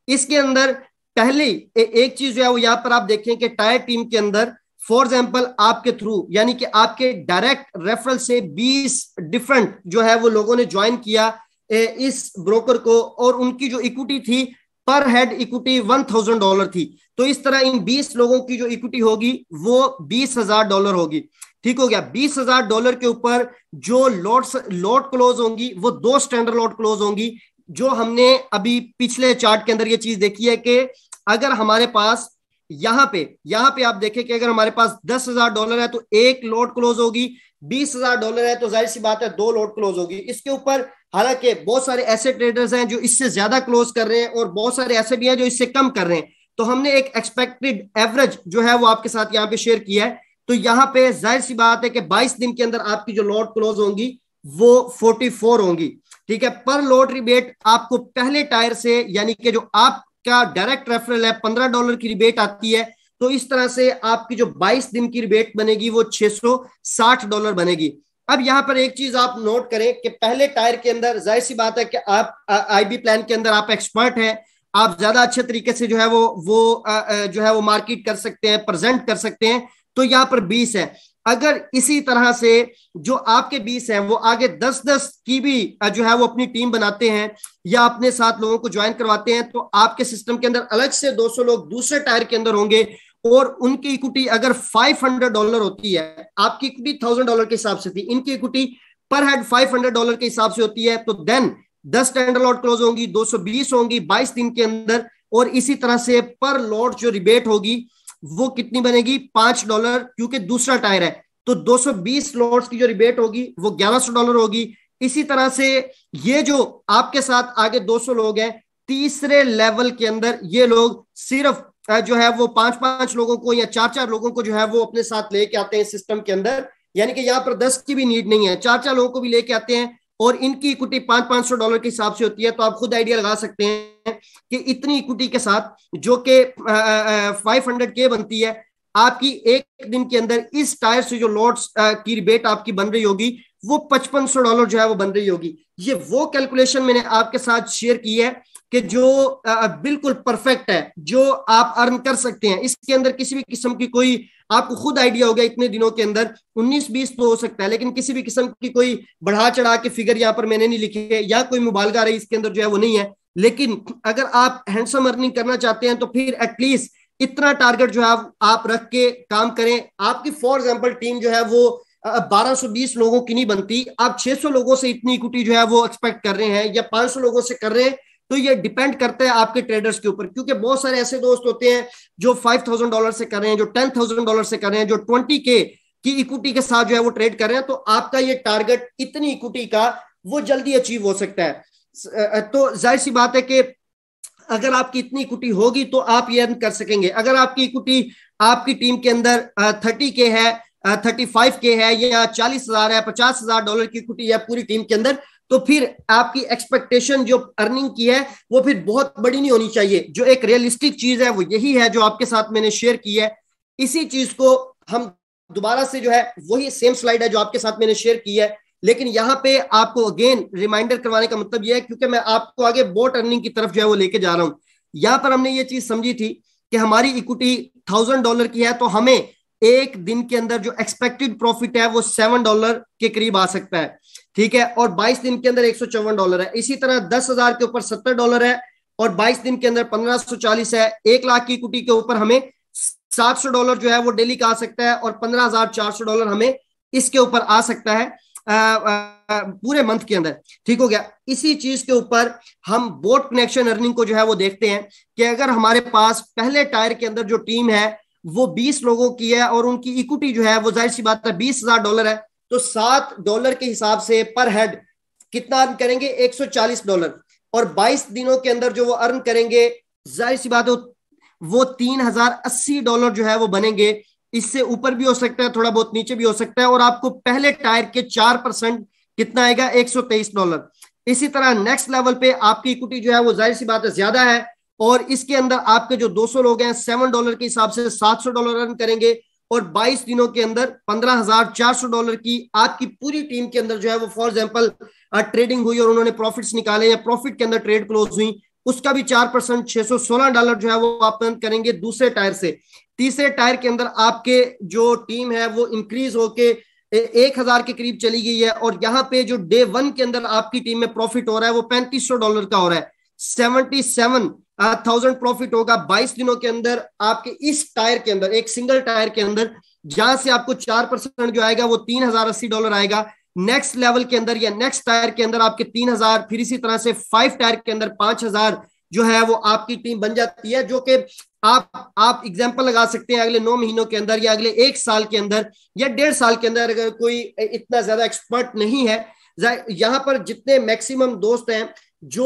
इसके अंदर पहले एक चीज जो है वो यहां पर आप देखें कि टायर टीम के अंदर फॉर एग्जाम्पल आपके थ्रू, यानी कि आपके डायरेक्ट रेफरल से 20 डिफरेंट जो है वो लोगों ने ज्वाइन किया इस ब्रोकर को, और उनकी जो इक्विटी थी पर हेड इक्विटी $1,000 थी। तो इस तरह इन 20 लोगों की जो इक्विटी होगी वो $20,000 होगी। ठीक हो गया। $20,000 के ऊपर जो लॉट क्लोज होंगी वो 2 स्टैंडर्ड लॉट क्लोज होंगी। जो हमने अभी पिछले चार्ट के अंदर ये चीज देखी है कि अगर हमारे पास यहाँ पे आप देखें कि अगर हमारे पास $10,000 है तो एक लॉट क्लोज होगी, $20,000 है तो जाहिर सी बात है 2 लॉट क्लोज होगी। इसके ऊपर हालांकि बहुत सारे ऐसे ट्रेडर्स हैं जो इससे ज्यादा क्लोज कर रहे हैं और बहुत सारे ऐसे भी हैं जो इससे कम कर रहे हैं। तो हमने एक एक्सपेक्टेड एवरेज जो है वो आपके साथ यहाँ पे शेयर किया है। तो यहाँ पे जाहिर सी बात है कि 22 दिन के अंदर आपकी जो लॉट क्लोज होंगी वो 44 होंगी। ठीक है। पर लॉट रिबेट आपको पहले टायर से, यानी कि जो आपका डायरेक्ट रेफरल है, $15 की रिबेट आती है। तो इस तरह से आपकी जो 22 दिन की रिबेट बनेगी वो $660 बनेगी। अब यहां पर एक चीज आप नोट करें कि पहले टायर के अंदर जाहिर सी बात है कि आप आईबी प्लान के अंदर आप एक्सपर्ट हैं, आप ज्यादा अच्छे तरीके से जो है वो जो है वो मार्केट कर सकते हैं, प्रेजेंट कर सकते हैं। तो यहाँ पर 20 है। अगर इसी तरह से जो आपके 20 हैं वो आगे 10-10 की भी जो है वो अपनी टीम बनाते हैं या अपने साथ लोगों को ज्वाइन करवाते हैं, तो आपके सिस्टम के अंदर अलग से 200 लोग दूसरे टायर के अंदर होंगे, और उनकी इक्विटी अगर $500 होती है, आपकी इक्विटी $1,000 के हिसाब से थी, इनकी इक्विटी पर हेड $500 के हिसाब से होती है, तो देन 10 स्टैंडर्ड लॉट क्लोज होंगी, 220 होंगी 22 दिन के अंदर। और इसी तरह से पर लॉट जो रिबेट होगी वो कितनी बनेगी, $5, क्योंकि दूसरा टायर है। तो 220 लॉट्स की जो रिबेट होगी वो $1,100 होगी। इसी तरह से ये जो आपके साथ आगे 200 लोग हैं तीसरे लेवल के अंदर, ये लोग सिर्फ जो है वो 5-5 लोगों को या 4-4 लोगों को जो है वो अपने साथ लेके आते हैं सिस्टम के अंदर, यानी कि यहाँ पर 10 की भी नीड नहीं है, 4-4 लोगों को भी लेके आते हैं, और इनकी इक्विटी $500-500 के हिसाब से होती है। तो आप खुद आइडिया लगा सकते हैं कि इतनी इक्विटी के साथ जो कि 500K बनती है, आपकी एक दिन के अंदर इस टायर से जो लॉट्स की रिबेट आपकी बन रही होगी वो $5500 जो है वो बन रही होगी। ये वो कैलकुलेशन मैंने आपके साथ शेयर की है कि जो बिल्कुल परफेक्ट है, जो आप अर्न कर सकते हैं। इसके अंदर किसी भी किस्म की कोई, आपको खुद आइडिया हो गया इतने दिनों के अंदर 19-20 तो हो सकता है, लेकिन किसी भी किस्म की कोई बढ़ा चढ़ा के फिगर यहाँ पर मैंने नहीं लिखी है या कोई मुबालगा रही इसके अंदर जो है वो नहीं है। लेकिन अगर आप हैंडसम अर्निंग करना चाहते हैं तो फिर एटलीस्ट इतना टारगेट जो है आप रख के काम करें। आपकी फॉर एग्जाम्पल टीम जो है वो 1220 लोगों की नहीं बनती, आप 600 लोगों से इतनी इक्विटी जो है वो एक्सपेक्ट कर रहे हैं या 500 लोगों से कर रहे हैं, तो ये डिपेंड करता है आपके ट्रेडर्स के ऊपर, क्योंकि बहुत सारे ऐसे दोस्त होते हैं जो $5,000 से कर रहे हैं, जो $10,000 से कर रहे हैं, जो 20K की इक्विटी के साथ जो है वो ट्रेड कर रहे हैं। तो आपका ये टारगेट इतनी इक्विटी का वो जल्दी अचीव हो सकता है। तो जाहिर सी बात है कि अगर आपकी इतनी इक्विटी होगी तो आप ये अर्न कर सकेंगे। अगर आपकी इक्विटी आपकी टीम के अंदर 30K है, 35K है, या 40,000 है, $50,000 की इक्विटी है पूरी टीम के अंदर, तो फिर आपकी एक्सपेक्टेशन जो अर्निंग की है वो फिर बहुत बड़ी नहीं होनी चाहिए। जो एक रियलिस्टिक चीज है वो यही है जो आपके साथ मैंने शेयर की है। इसी चीज को हम दोबारा से जो है वही सेम स्लाइड है जो आपके साथ मैंने शेयर की है, लेकिन यहाँ पे आपको अगेन रिमाइंडर करवाने का मतलब यह है क्योंकि मैं आपको आगे बोट अर्निंग की तरफ जो है वो लेके जा रहा हूं। यहाँ पर हमने ये चीज समझी थी कि हमारी इक्विटी $1,000 की है, तो हमें एक दिन के अंदर जो एक्सपेक्टेड प्रॉफिट है वो $7 के करीब आ सकता है, ठीक है। और 22 दिन के अंदर $154 है। इसी तरह 10,000 के ऊपर $70 है, और 22 दिन के अंदर 1,540 है। 1 लाख की इक्विटी के ऊपर हमें $700 जो है वो डेली का आ सकता है, और $15,400 हमें इसके ऊपर आ सकता है पूरे मंथ के अंदर, ठीक हो गया। इसी चीज के ऊपर हम बोट कनेक्शन अर्निंग को जो है वो देखते हैं कि अगर हमारे पास पहले टायर के अंदर जो टीम है वो 20 लोगों की है और उनकी इक्विटी जो है वो जाहिर सी बात है $20,000 है, तो $7 के हिसाब से पर हेड कितना अर्न करेंगे, $140। और 22 दिनों के अंदर जो वो अर्न करेंगे जाहिर सी बात है वो $3,080 जो है वो बनेंगे। इससे ऊपर भी हो सकता है, थोड़ा बहुत नीचे भी हो सकता है। और आपको पहले टायर के 4% कितना आएगा, $123। इसी तरह नेक्स्ट लेवल पे आपकी इक्विटी जो है वो जाहिर सी बात है ज्यादा है, और इसके अंदर आपके जो 200 लोग हैं $7 के हिसाब से $700 अर्न करेंगे, और 22 दिनों के अंदर $15,400 की आपकी पूरी टीम के अंदर जो है वो फॉर एग्जाम्पल ट्रेडिंग हुई और उन्होंने प्रॉफिट्स निकाले या प्रॉफिट के अंदर ट्रेड क्लोज हुई, उसका भी 4% $616 जो है वो आप अर्न करेंगे दूसरे टायर से। तीसरे टायर के अंदर आपके जो टीम है वो इंक्रीज होके 1,000 के करीब चली गई है, और यहाँ पे जो डे 1 के अंदर आपकी टीम में प्रॉफिट हो रहा है वो $3,500 का हो रहा है। 77,000 प्रॉफिट होगा 22 दिनों के अंदर आपके इस टायर के अंदर, एक सिंगल टायर के अंदर, जहां से आपको 4% जो आएगा वो $3,080 आएगा। नेक्स्ट लेवल के अंदर या नेक्स्ट टायर के अंदर आपके 3,000, फिर इसी तरह से 5 टायर के अंदर 5,000 जो है वो आपकी टीम बन जाती है, जो कि आप एग्जांपल लगा सकते हैं अगले 9 महीनों के अंदर या अगले 1 साल के अंदर या 1.5 साल के अंदर, अगर कोई इतना ज्यादा एक्सपर्ट नहीं है। यहाँ पर जितने मैक्सिमम दोस्त हैं जो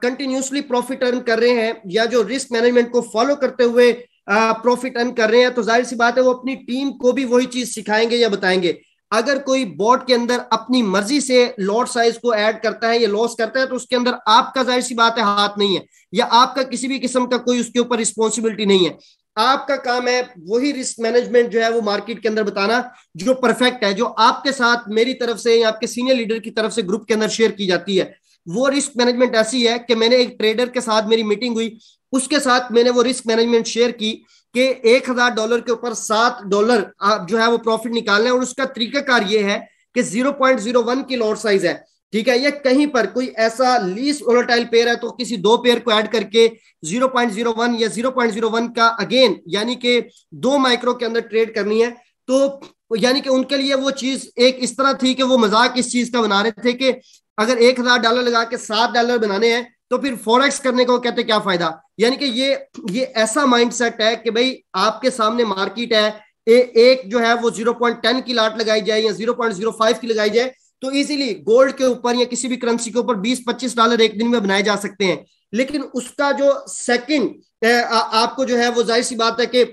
कंटिन्यूसली प्रॉफिट अर्न कर रहे हैं या जो रिस्क मैनेजमेंट को फॉलो करते हुए प्रॉफिट अर्न कर रहे हैं, तो जाहिर सी बात है वो अपनी टीम को भी वही चीज सिखाएंगे या बताएंगे। अगर कोई बॉट के अंदर अपनी मर्जी से लॉट साइज को ऐड करता है या लॉस करता है, तो उसके अंदर आपका जाहिर सी बात है हाथ नहीं है, या आपका किसी भी किस्म का कोई उसके ऊपर रिस्पॉन्सिबिलिटी नहीं है। आपका काम है वही रिस्क मैनेजमेंट जो है वो मार्केट के अंदर बताना जो परफेक्ट है, जो आपके साथ मेरी तरफ से या आपके सीनियर लीडर की तरफ से ग्रुप के अंदर शेयर की जाती है। वो रिस्क मैनेजमेंट ऐसी है कि मैंने एक ट्रेडर के साथ मेरी मीटिंग हुई, उसके साथ मैंने वो रिस्क मैनेजमेंट शेयर की कि $1,000 के ऊपर $7 जो है वो प्रॉफिट निकालना है, और उसका तरीकाकार ये है कि 0.01 की लॉट साइज है, ठीक है। ये कहीं पर कोई ऐसा लीस्ट वोलेटाइल पेयर है तो किसी 2 पेयर को ऐड करके 0.01 या 0.01 का अगेन यानी कि 2 माइक्रो के अंदर ट्रेड करनी है। तो यानी कि उनके लिए वो चीज एक इस तरह थी कि वो मजाक इस चीज का बना रहे थे कि अगर $1,000 लगा के $7 बनाने हैं तो फिर फॉरेक्स करने को कहते क्या फायदा। यानी कि ये ऐसा माइंडसेट है कि भाई आपके सामने मार्केट है, एक जो है वो 0.10 की लाट लगाई जाए या 0.05 की लगाई जाए तो इजीली गोल्ड के ऊपर या किसी भी करेंसी के ऊपर $20-25 एक दिन में बनाए जा सकते हैं। लेकिन उसका जो सेकंड आपको जो है वो जाहिर सी बात है कि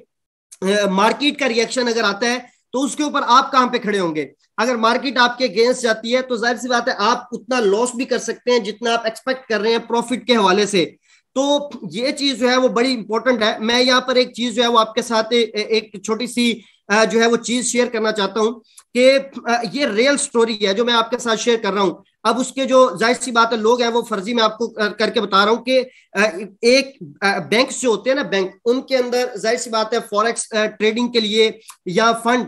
मार्केट का रिएक्शन अगर आता है तो उसके ऊपर आप कहां पे खड़े होंगे। अगर मार्केट आपके अगेंस्ट जाती है तो जाहिर सी बात है आप उतना लॉस भी कर सकते हैं जितना आप एक्सपेक्ट कर रहे हैं प्रॉफिट के हवाले से। तो ये चीज जो है वो बड़ी इंपॉर्टेंट है। मैं यहाँ पर एक चीज जो है वो आपके साथ एक छोटी सी जो है वो चीज शेयर करना चाहता हूं कि ये रियल स्टोरी है जो मैं आपके साथ शेयर कर रहा हूं। अब उसके जो जाहिर सी बात है लोग हैं वो फर्जी मैं आपको करके बता रहा हूं कि एक बैंक जो होते हैं ना, बैंक, उनके अंदर जाहिर सी बात है फॉरेक्स ट्रेडिंग के लिए या फंड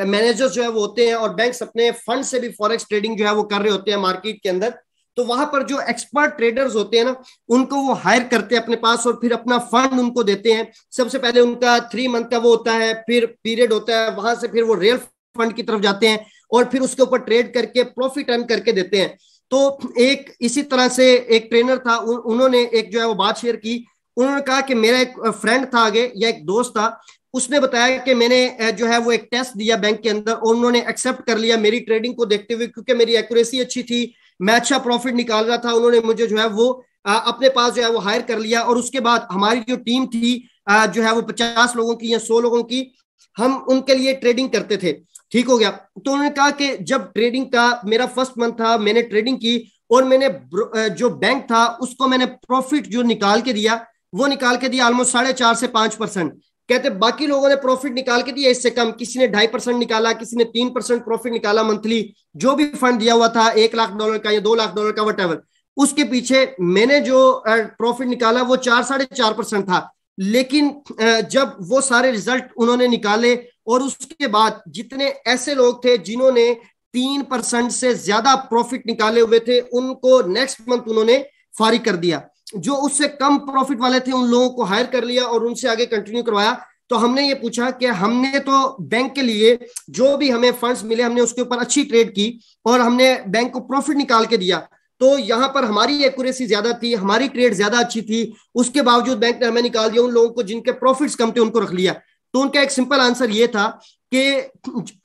मैनेजर्स जो है वो होते हैं, और बैंक्स अपने फंड से भी फॉरेक्स ट्रेडिंग जो है वो कर रहे होते हैं मार्केट के अंदर। तो वहां पर जो एक्सपर्ट ट्रेडर्स होते हैं ना उनको वो हायर करते हैं अपने पास और फिर अपना फंड उनको देते हैं। सबसे पहले उनका 3 मंथ का वो होता है, फिर पीरियड होता है, वहां से फिर वो रियल फंड की तरफ जाते हैं और फिर उसके ऊपर ट्रेड करके प्रॉफिट अर्न करके देते हैं। तो एक इसी तरह से एक ट्रेनर था, उन्होंने एक जो है वो बात शेयर की। उन्होंने कहा कि मेरा एक फ्रेंड था आगे या एक दोस्त था, उसने बताया कि मैंने जो है वो एक टेस्ट दिया बैंक के अंदर और उन्होंने एक्सेप्ट कर लिया मेरी ट्रेडिंग को देखते हुए, क्योंकि मेरी एक्यूरेसी अच्छी थी, मैं अच्छा प्रॉफिट निकाल रहा था। उन्होंने मुझे जो है वो अपने पास जो है वो हायर कर लिया। और उसके बाद हमारी जो टीम थी जो है वो 50 लोगों की या 100 लोगों की, हम उनके लिए ट्रेडिंग करते थे। ठीक हो गया। तो उन्होंने कहा कि जब ट्रेडिंग का मेरा फर्स्ट मंथ था, मैंने ट्रेडिंग की और मैंने जो बैंक था उसको मैंने प्रॉफिट जो निकाल के दिया, वो निकाल के दिया ऑलमोस्ट 4.5 से 5%। कहते बाकी लोगों ने प्रॉफिट निकाल के दिया इससे कम, किसी ने 2.5% निकाला, किसी ने 3% प्रॉफिट निकाला मंथली, जो भी फंड दिया हुआ था $1 लाख का या $2 लाख का वट, उसके पीछे मैंने जो प्रॉफिट निकाला वो 4-4.5% था। लेकिन जब वो सारे रिजल्ट उन्होंने निकाले और उसके बाद जितने ऐसे लोग थे जिन्होंने 3% से ज्यादा प्रॉफिट निकाले हुए थे, उनको नेक्स्ट मंथ उन्होंने फारिग कर दिया। जो उससे कम प्रॉफिट वाले थे उन लोगों को हायर कर लिया और उनसे आगे कंटिन्यू करवाया। तो हमने ये पूछा कि हमने तो बैंक के लिए जो भी हमें फंड्स मिले हमने उसके ऊपर अच्छी ट्रेड की और हमने बैंक को प्रॉफिट निकाल के दिया, तो यहाँ पर हमारी एक्यूरेसी ज्यादा थी, हमारी ट्रेड ज्यादा अच्छी थी, उसके बावजूद बैंक ने हमें निकाल दिया। उन लोगों को जिनके प्रॉफिट्स कम थे उनको रख लिया। तो उनका एक सिंपल आंसर ये था कि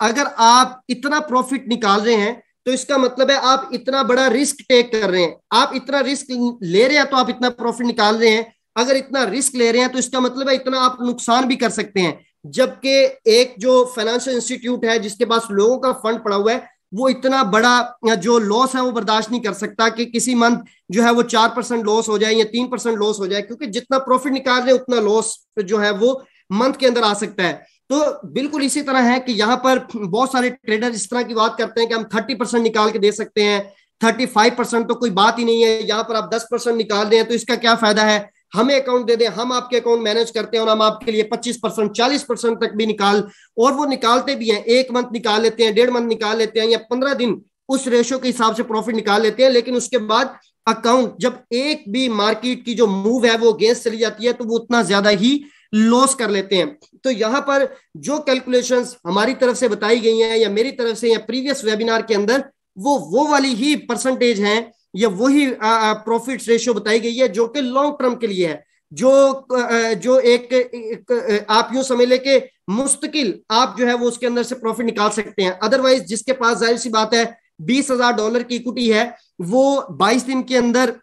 अगर आप इतना प्रॉफिट निकाल रहे हैं तो इसका मतलब है आप इतना बड़ा रिस्क टेक कर रहे हैं, आप इतना रिस्क ले रहे हैं तो आप इतना प्रॉफिट निकाल रहे हैं। अगर इतना रिस्क ले रहे हैं तो इसका मतलब है इतना आप नुकसान भी कर सकते हैं। जबकि एक जो फाइनेंशियल इंस्टीट्यूट है जिसके पास लोगों का फंड पड़ा हुआ है, वो इतना बड़ा जो लॉस है वो बर्दाश्त नहीं कर सकता कि किसी मंथ जो है वो 4% लॉस हो जाए या 3% लॉस हो जाए, क्योंकि जितना प्रॉफिट निकाल रहे हैं उतना लॉस जो है वो मंथ के अंदर आ सकता है। तो बिल्कुल इसी तरह है कि यहाँ पर बहुत सारे ट्रेडर इस तरह की बात करते हैं कि हम 30% निकाल के दे सकते हैं, 35% तो कोई बात ही नहीं है, यहाँ पर आप 10% निकाल रहे हैं तो इसका क्या फायदा है, हमें अकाउंट दे दें, हम आपके अकाउंट मैनेज करते हैं और हम आपके लिए 25% 40% तक भी निकाल, और वो निकालते भी हैं। 1 मंथ निकाल लेते हैं, 1.5 मंथ निकाल लेते हैं या 15 दिन उस रेशो के हिसाब से प्रॉफिट निकाल लेते हैं। लेकिन उसके बाद अकाउंट जब एक भी मार्केट की जो मूव है वो अगेंस्ट चली जाती है तो वो उतना ज्यादा ही लॉस कर लेते हैं। तो यहाँ पर जो कैलकुलेशंस हमारी तरफ से बताई गई हैं या मेरी तरफ से या प्रीवियस वेबिनार के अंदर, वो वाली ही परसेंटेज हैं या वही प्रॉफिट रेशियो बताई गई है जो कि लॉन्ग टर्म के लिए है, जो एक आप यूं समझ ले कि मुस्तकिल आप जो है वो उसके अंदर से प्रॉफिट निकाल सकते हैं। अदरवाइज जिसके पास जाहिर सी बात है $20,000 की इक्विटी है, वो 22 दिन के अंदर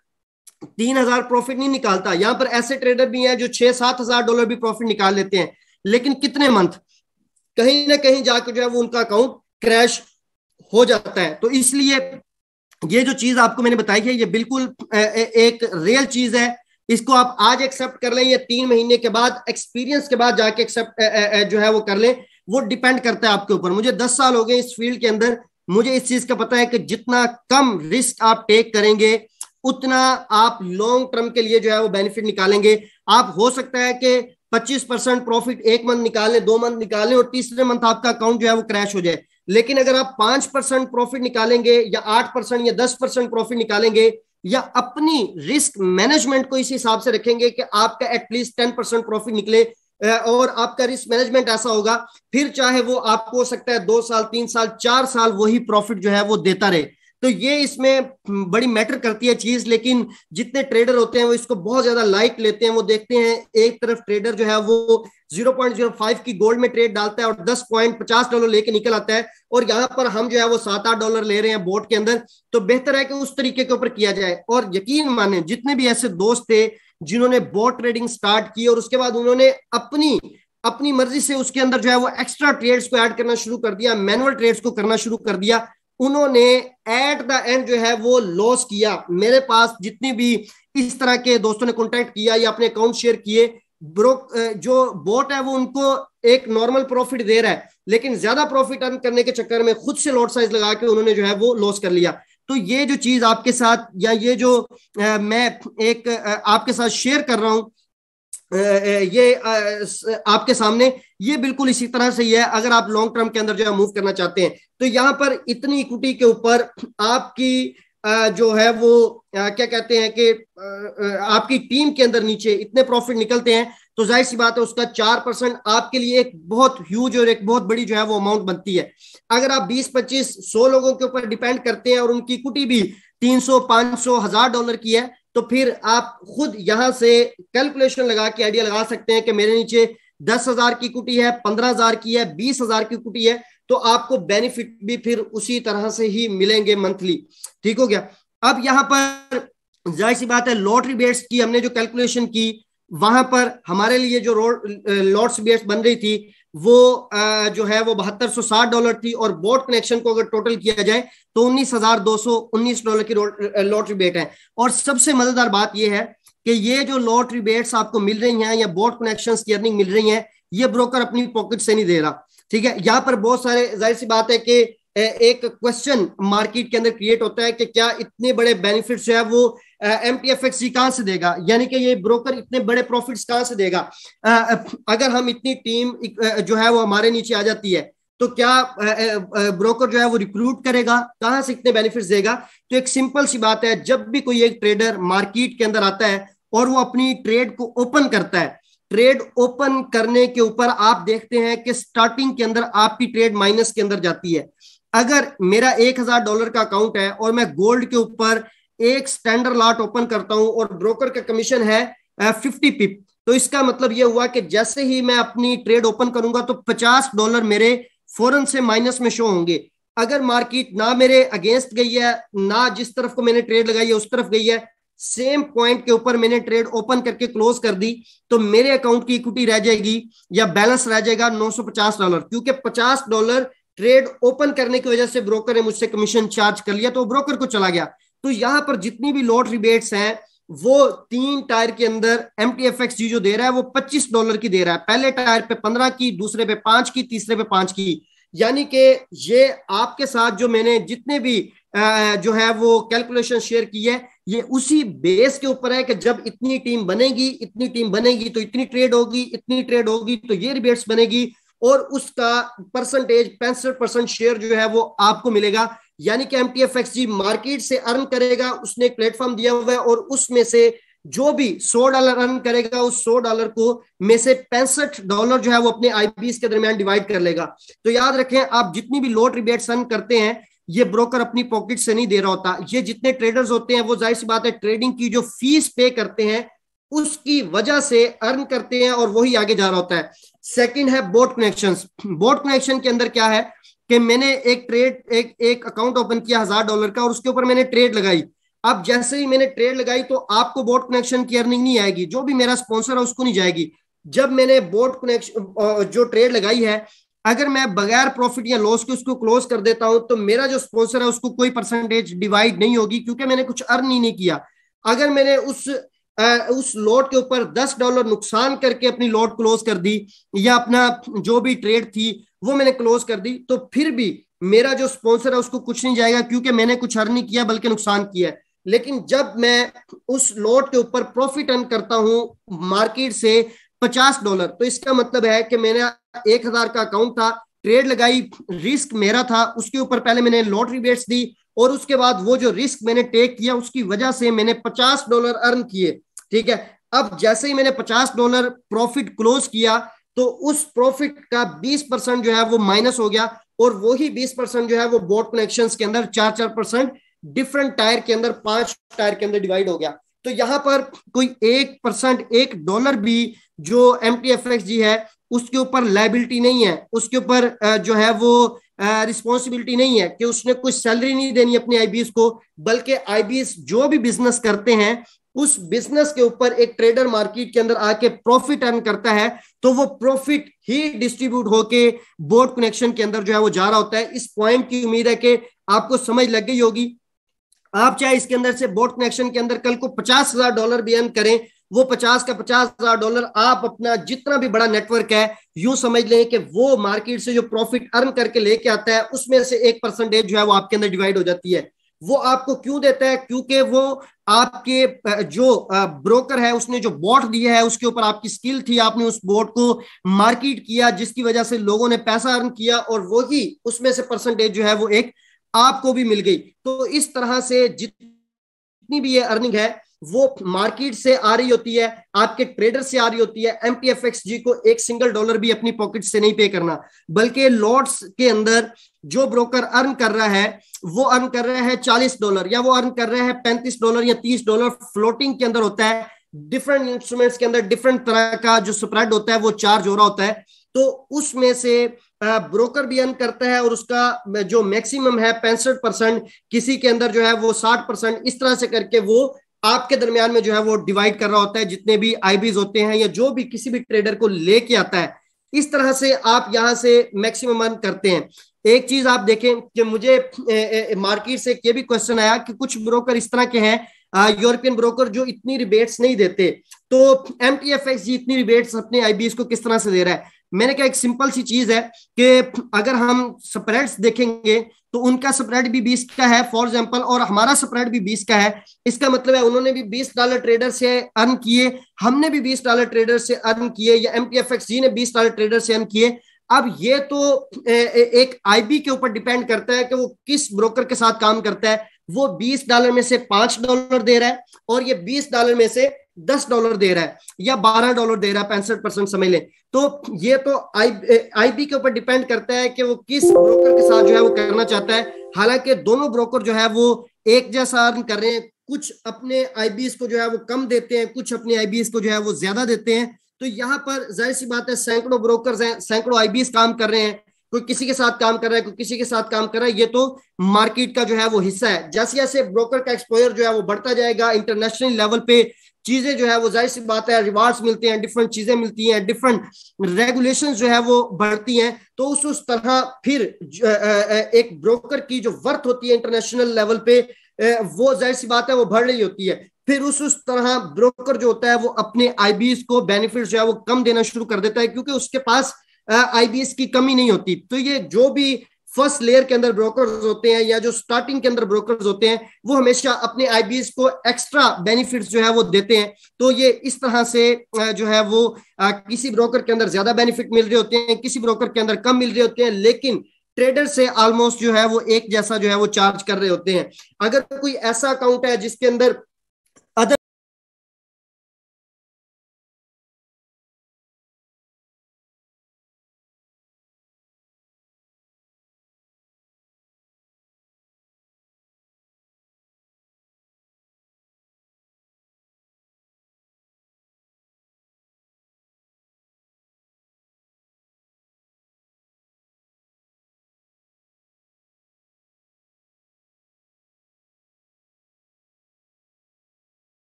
3,000 प्रॉफिट नहीं निकालता। यहां पर ऐसे ट्रेडर भी हैं जो $6,000-7,000 भी प्रॉफिट निकाल लेते हैं, लेकिन कितने मंथ, कहीं ना कहीं जाकर जो है वो उनका अकाउंट क्रैश हो जाता है। तो इसलिए ये जो चीज आपको मैंने बताई है ये बिल्कुल एक रियल चीज है। इसको आप आज एक्सेप्ट कर लें या 3 महीने के बाद एक्सपीरियंस के बाद जाके एक्सेप्ट जो है वो कर लें, वो डिपेंड करता है आपके ऊपर। मुझे 10 साल हो गए इस फील्ड के अंदर, मुझे इस चीज का पता है कि जितना कम रिस्क आप टेक करेंगे उतना आप लॉन्ग टर्म के लिए जो है वो बेनिफिट निकालेंगे। आप हो सकता है कि 25% प्रॉफिट 1 मंथ निकाल लें, 2 मंथ निकाल लें और तीसरे मंथ आपका अकाउंट जो है वो क्रैश हो जाए। लेकिन अगर आप 5% प्रॉफिट निकालेंगे या 8% या 10% प्रॉफिट निकालेंगे या अपनी रिस्क मैनेजमेंट को इस हिसाब से रखेंगे कि आपका एटलीस्ट 10% प्रॉफिट निकले और आपका रिस्क मैनेजमेंट ऐसा होगा, फिर चाहे वो आपको हो सकता है 2 साल 3 साल 4 साल वही प्रॉफिट जो है वो देता रहे। तो ये इसमें बड़ी मैटर करती है चीज। लेकिन जितने ट्रेडर होते हैं वो इसको बहुत ज्यादा लाइट लेते हैं। वो देखते हैं एक तरफ ट्रेडर जो है वो 0.05 की गोल्ड में ट्रेड डालता है और $10.50 लेके निकल आता है, और यहाँ पर हम जो है वो $7-8 ले रहे हैं बोट के अंदर। तो बेहतर है कि उस तरीके के ऊपर किया जाए। और यकीन माने जितने भी ऐसे दोस्त थे जिन्होंने बोट ट्रेडिंग स्टार्ट की और उसके बाद उन्होंने अपनी मर्जी से उसके अंदर जो है वो एक्स्ट्रा ट्रेड्स को ऐड करना शुरू कर दिया, मैनुअल ट्रेड्स को करना शुरू कर दिया, उन्होंने एट द एंड जो है वो लॉस किया। मेरे पास जितनी भी इस तरह के दोस्तों ने कॉन्टैक्ट किया या अपने अकाउंट शेयर किए, जो बोट है वो उनको एक नॉर्मल प्रॉफिट दे रहा है, लेकिन ज्यादा प्रॉफिट अर्न करने के चक्कर में खुद से लॉट साइज लगा के उन्होंने जो है वो लॉस कर लिया। तो ये जो चीज आपके साथ या ये जो मैं एक आपके साथ शेयर कर रहा हूं ये आपके सामने, ये बिल्कुल इसी तरह से ही है। अगर आप लॉन्ग टर्म के अंदर जो है मूव करना चाहते हैं तो यहाँ पर इतनी इक्विटी के ऊपर आपकी जो है वो क्या कहते हैं कि आपकी टीम के अंदर नीचे इतने प्रॉफिट निकलते हैं, तो जाहिर सी बात है उसका 4% आपके लिए एक बहुत ह्यूज और एक बहुत बड़ी जो है वो अमाउंट बनती है। अगर आप 20, 25, 100 लोगों के ऊपर डिपेंड करते हैं और उनकी इक्विटी भी 300, 500, $1000 की है, तो फिर आप खुद यहां से कैलकुलेशन लगा के आइडिया लगा सकते हैं कि मेरे नीचे 10,000 की इक्विटी है, 15,000 की है, 20,000 की इक्विटी है, तो आपको बेनिफिट भी फिर उसी तरह से ही मिलेंगे मंथली। ठीक हो गया। अब यहां पर जाहिर सी बात है, लॉट रिबेट्स की हमने जो कैलकुलेशन की, वहां पर हमारे लिए जो लॉट्स रिबेट्स बन रही थी वो जो है वो $7260 थी, और बोट कनेक्शन को अगर टोटल किया जाए तो $19,219 की लॉट रिबेट है। और सबसे मजेदार बात यह है कि ये जो लॉट रिबेट्स आपको मिल रही हैं या बोट कनेक्शंस की अर्निंग मिल रही है, ये ब्रोकर अपनी पॉकेट से नहीं दे रहा। ठीक है, यहाँ पर बहुत सारे, जाहिर सी बात है कि एक क्वेश्चन मार्केट के अंदर क्रिएट होता है कि क्या इतने बड़े बेनिफिट्स जो है वो MTFXG कहां से देगा, यानी कि ये ब्रोकर इतने बड़े प्रॉफिट्स कहां से देगा। अगर हम इतनी टीम जो है वो हमारे नीचे आ जाती है, तो क्या ब्रोकर जो है वो रिक्रूट करेगा, कहां से इतने बेनिफिट्स देगा। तो एक सिंपल सी बात है, जब भी कोई एक ट्रेडर मार्केट के अंदर आता है और वो अपनी ट्रेड को ओपन करता है, ट्रेड ओपन करने के ऊपर आप देखते हैं कि स्टार्टिंग के अंदर आपकी ट्रेड माइनस के अंदर जाती है। अगर मेरा $1,000 का अकाउंट है और मैं गोल्ड के ऊपर एक स्टैंडर्ड लॉट ओपन करता हूं और ब्रोकर का कमीशन है 50 पिप, तो इसका मतलब यह हुआ कि जैसे ही मैं अपनी ट्रेड ओपन करूंगा तो $50 मेरे फौरन से माइनस में शो होंगे। अगर मार्केट ना मेरे अगेंस्ट गई है, ना जिस तरफ को मैंने ट्रेड लगाई है उस तरफ गई है, सेम पॉइंट के ऊपर मैंने ट्रेड ओपन करके क्लोज कर दी, तो मेरे अकाउंट की इक्विटी रह जाएगी या बैलेंस रह जाएगा $950, क्योंकि $50 ट्रेड ओपन करने की वजह से ब्रोकर ने मुझसे कमीशन चार्ज कर लिया, तो ब्रोकर को चला गया। तो यहां पर जितनी भी लॉट रिबेट्स हैं वो 3 टायर के अंदर MTFXG जो दे रहा है वो $25 की दे रहा है। पहले टायर पे 15 की, दूसरे पे 5 की, तीसरे पे 5 की। यानी कि ये आपके साथ जो मैंने जितने भी जो है वो कैलकुलेशन शेयर की है, ये उसी बेस के ऊपर है कि जब इतनी टीम बनेगी, इतनी टीम बनेगी तो इतनी ट्रेड होगी, इतनी ट्रेड होगी तो ये रिबेट्स बनेगी, और उसका परसेंटेज 65% शेयर जो है वो आपको मिलेगा। यानी कि MTFXG मार्केट से अर्न करेगा, उसने एक प्लेटफॉर्म दिया हुआ है, और उसमें से जो भी $100 अर्न करेगा, उस $100 को में से $65 जो है वो अपने IBs के दरमियान डिवाइड कर लेगा। तो याद रखें, आप जितनी भी लॉट रिबेट्स अर्न करते हैं, ये ब्रोकर अपनी पॉकेट से नहीं दे रहा होता। ये जितने ट्रेडर्स होते हैं वो जाहिर सी बात है ट्रेडिंग की जो फीस पे करते हैं उसकी वजह से अर्न करते हैं, और वही आगे जा रहा होता है। सेकंड है बोट कनेक्शंस। बोट कनेक्शन के अंदर क्या है कि मैंने एक अकाउंट ओपन किया $1000 का, और उसके ऊपर मैंने ट्रेड लगाई। अब जैसे ही मैंने ट्रेड लगाई तो आपको बोट कनेक्शन की अर्निंग नहीं आएगी, जो भी मेरा स्पॉन्सर है उसको नहीं जाएगी। जब मैंने बोट कनेक्शन जो ट्रेड लगाई है, अगर मैं बगैर प्रॉफिट या लॉस के उसको क्लोज कर देता हूं, तो मेरा जो स्पॉन्सर है उसको कोई परसेंटेज डिवाइड नहीं होगी, क्योंकि मैंने कुछ अर्न ही नहीं किया। अगर मैंने उस लॉट के ऊपर $10 नुकसान करके अपनी लॉट क्लोज कर दी, या अपना जो भी ट्रेड थी वो मैंने क्लोज कर दी, तो फिर भी मेरा जो स्पॉन्सर है उसको कुछ नहीं जाएगा, क्योंकि मैंने कुछ अर्न नहीं किया बल्कि नुकसान किया है। लेकिन जब मैं उस लॉट के ऊपर प्रॉफिट अर्न करता हूं मार्केट से $50, तो इसका मतलब है कि मेरा 1,000 का अकाउंट था, ट्रेड लगाई, रिस्क मेरा था, उसके ऊपर पहले मैंने लॉट रिबेट्स दी, और उसके बाद वो जो रिस्क मैंने टेक किया उसकी वजह से मैंने $50 अर्न किए। ठीक है, अब जैसे ही मैंने $50 प्रॉफिट क्लोज किया, तो उस प्रॉफिट का 20% जो है वो माइनस हो गया, और वही 20% जो है वो बोट कनेक्शंस के अंदर 4% डिफरेंट टायर के अंदर 5 टायर के अंदर डिवाइड हो गया। तो यहां पर कोई 1%, $1 भी जो MTFXG है उसके ऊपर लायबिलिटी नहीं है, उसके ऊपर जो है वो रिस्पॉन्सिबिलिटी नहीं है कि उसने कोई सैलरी नहीं देनी अपने IBs को, बल्कि IBs जो भी बिजनेस करते हैं उस बिजनेस के ऊपर एक ट्रेडर मार्केट के अंदर आके प्रॉफिट अर्न करता है, तो वो प्रॉफिट ही डिस्ट्रीब्यूट होके बोट कनेक्शन के अंदर जो है वो जा रहा होता है। इस पॉइंट की उम्मीद है कि आपको समझ लग गई होगी। आप चाहे इसके अंदर से बोट कनेक्शन के अंदर कल को $50,000 भी अर्न करें, वो 50 का $50,000 आप अपना जितना भी बड़ा नेटवर्क है यूं समझ लें कि वो मार्केट से जो प्रॉफिट अर्न करके लेके आता है उसमें से 1% जो है वो आपके अंदर डिवाइड हो जाती है। वो आपको क्यों देता है? क्योंकि वो आपके जो ब्रोकर है उसने जो बॉट दिया है उसके ऊपर आपकी स्किल थी, आपने उस बॉट को मार्केट किया जिसकी वजह से लोगों ने पैसा अर्न किया, और वही उसमें से परसेंटेज जो है वो एक आपको भी मिल गई। तो इस तरह से जितनी भी ये अर्निंग है वो मार्केट से आ रही होती है, आपके ट्रेडर से आ रही होती है। MTFXG को एक सिंगल डॉलर भी अपनी पॉकेट से नहीं पे करना, बल्कि लॉट्स के अंदर जो ब्रोकर अर्न कर रहा है वो अर्न कर रहा है $40 या वो अर्न कर रहा है $35 या $30। फ्लोटिंग के अंदर होता है, डिफरेंट इंस्ट्रूमेंट्स के अंदर डिफरेंट तरह का जो स्प्रेड होता है वो चार्ज हो रहा होता है। तो उसमें से ब्रोकर भी अर्न करता है और उसका जो मैक्सिमम है 65%, किसी के अंदर जो है वो 60%, इस तरह से करके वो आपके दरमियान में जो है वो डिवाइड कर रहा होता है, जितने भी IBs होते हैं या जो भी किसी भी ट्रेडर को लेके आता है। इस तरह से आप यहां से मैक्सिमम अर्न करते हैं। एक चीज आप देखें कि मुझे मार्केट से ये भी क्वेश्चन आया कि कुछ ब्रोकर इस तरह के हैं, यूरोपियन ब्रोकर, जो इतनी रिबेट्स नहीं देते, तो MTFXG इतनी रिबेट्स अपने IBs को किस तरह से दे रहा है। मैंने कहा एक सिंपल सी चीज है कि अगर हम स्प्रेड्स देखेंगे तो उनका स्प्रेड भी 20 का है फॉर एग्जांपल, और हमारा स्प्रेड भी 20 का है। इसका मतलब है उन्होंने भी $20 ट्रेडर से अर्न किए, हमने भी $20 ट्रेडर से अर्न किए, या MTFXG ने $20 ट्रेडर से अर्न किए। अब ये तो एक IB के ऊपर डिपेंड करता है कि वो किस ब्रोकर के साथ काम करता है। वो $20 में से $5 दे रहा है, और ये $20 में से $10 दे रहा है, या $12 दे रहा है, 65% समझ लें। तो ये तो IB के ऊपर डिपेंड करता है कि वो किस ब्रोकर के साथ जो है वो करना चाहता है। हालांकि दोनों ब्रोकर जो है वो एक जैसा अर्न कर रहे हैं, कुछ अपने IBs को जो है वो कम देते हैं, कुछ अपने IBs को जो है वो ज्यादा देते हैं। तो यहाँ पर जाहिर सी बात है सैकड़ों ब्रोकर्स हैं, सैकड़ों IBs काम कर रहे हैं, कोई किसी के साथ काम कर रहा है, कोई किसी के साथ काम कर रहा है। ये तो मार्केट का जो है वो हिस्सा है। जैसे जैसे ब्रोकर का एक्सपोजर जो है वो बढ़ता जाएगा इंटरनेशनल लेवल पे, चीजें जो है वो जाहिर सी बात है रिवार्ड्स मिलते हैं, डिफरेंट चीजें मिलती हैं, डिफरेंट रेगुलेशंस जो है वो बढ़ती हैं। तो उस तरह फिर एक ब्रोकर की जो वर्थ होती है इंटरनेशनल लेवल पे, वो जाहिर सी बात है वो बढ़ रही होती है। फिर उस तरह ब्रोकर जो होता है वो अपने IBs को बेनिफिट जो है वो कम देना शुरू कर देता है, क्योंकि उसके पास IBs की कमी नहीं होती। तो ये जो भी फर्स्ट लेयर के अंदर ब्रोकर्स होते हैं या जो स्टार्टिंग के अंदर ब्रोकर्स होते हैं, वो हमेशा अपने IBs को एक्स्ट्रा बेनिफिट्स जो है वो देते हैं। तो ये इस तरह से जो है वो किसी ब्रोकर के अंदर ज्यादा बेनिफिट मिल रहे होते हैं, किसी ब्रोकर के अंदर कम मिल रहे होते हैं, लेकिन ट्रेडर से ऑलमोस्ट जो है वो एक जैसा जो है वो चार्ज कर रहे होते हैं। अगर कोई ऐसा अकाउंट है जिसके अंदर अदर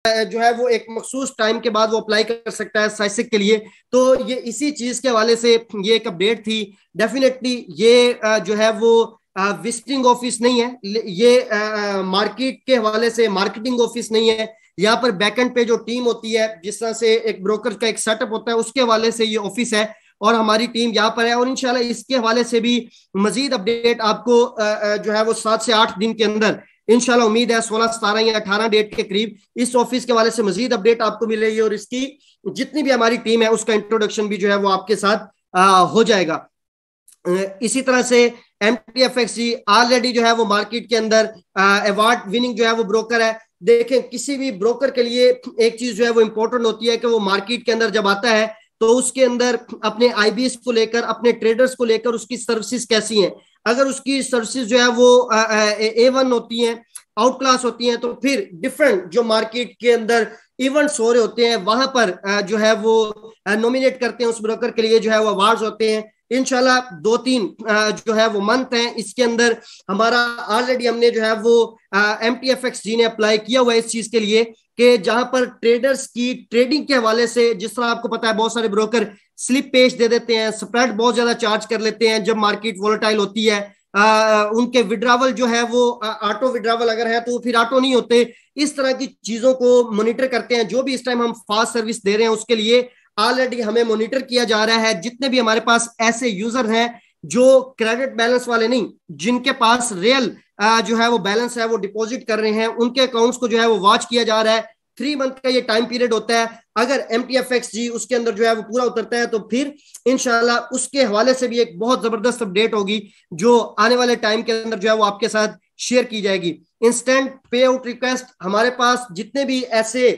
जो है वो एक मखसूस टाइम के बाद वो अप्लाई कर सकता है साइसिक के लिए। तो ये इसी चीज के हवाले से ये एक अपडेट थी। डेफिनेटली ये जो है वो विजिटिंग ऑफिस नहीं है, ये मार्केट के हवाले से मार्केटिंग ऑफिस नहीं है। यहाँ पर बैकएंड पे जो टीम होती है, जिस तरह से एक ब्रोकर का एक सेटअप होता है, उसके हवाले से ये ऑफिस है और हमारी टीम यहाँ पर है। और इंशाल्लाह इसके हवाले से भी मजीद अपडेट आपको जो है वो 7 से 8 दिन के अंदर इंशाल्लाह उम्मीद है 16, 17 या 18 डेट के करीब इस ऑफिस के वाले से मजीद अपडेट आपको मिलेगी और इसकी जितनी भी हमारी टीम है उसका इंट्रोडक्शन भी जो है वो आपके साथ हो जाएगा। इसी तरह से MTFX जी ऑलरेडी जो है वो मार्केट के अंदर अवार्ड विनिंग जो है वो ब्रोकर है। देखें, किसी भी ब्रोकर के लिए एक चीज जो है वो इंपॉर्टेंट होती है कि वो मार्केट के अंदर जब आता है तो उसके अंदर अपने IBs को लेकर, अपने ट्रेडर्स को लेकर उसकी सर्विसेज कैसी हैं। अगर उसकी सर्विसेज जो है वो A1 होती हैं, आउट क्लास होती हैं, तो फिर डिफरेंट जो मार्केट के अंदर इवेंट्स हो रहे होते हैं वहां पर जो है वो नॉमिनेट करते हैं उस ब्रोकर के लिए, जो है वो अवार्ड्स होते हैं। इंशाल्लाह 2-3 जो है वो मंथ हैं, इसके अंदर हमारा ऑलरेडी हमने जो है वो MTFX जी ने अप्लाई किया हुआ है इस चीज के लिए कि जहां पर ट्रेडर्स की ट्रेडिंग के हवाले से, जिस तरह आपको पता है बहुत सारे ब्रोकर स्लिप पेश दे देते हैं, स्प्रेड बहुत ज्यादा चार्ज कर लेते हैं जब मार्केट वोलेटाइल होती है, उनके विड्रावल जो है वो ऑटो विड्रावल अगर है तो फिर ऑटो नहीं होते। इस तरह की चीजों को मॉनिटर करते हैं। जो भी इस टाइम हम फास्ट सर्विस दे रहे हैं उसके लिए ऑलरेडी हमें मॉनिटर किया जा रहा है। जितने भी हमारे पास ऐसे यूजर हैं जो क्रेडिट बैलेंस वाले नहीं, जिनके पास रियल जो है वो बैलेंस है वो डिपॉजिट कर रहे हैं, उनके अकाउंट्स को जो है वो वॉच किया जा रहा है। 3 मंथ का ये टाइम पीरियड होता है। अगर MTFX जी उसके अंदर जो है वो पूरा उतरता है तो फिर इंशाल्लाह उसके हवाले से भी एक बहुत जबरदस्त अपडेट होगी जो आने वाले टाइम के अंदर जो है वो आपके साथ शेयर की जाएगी। इंस्टेंट पे आउट रिक्वेस्ट, हमारे पास जितने भी ऐसे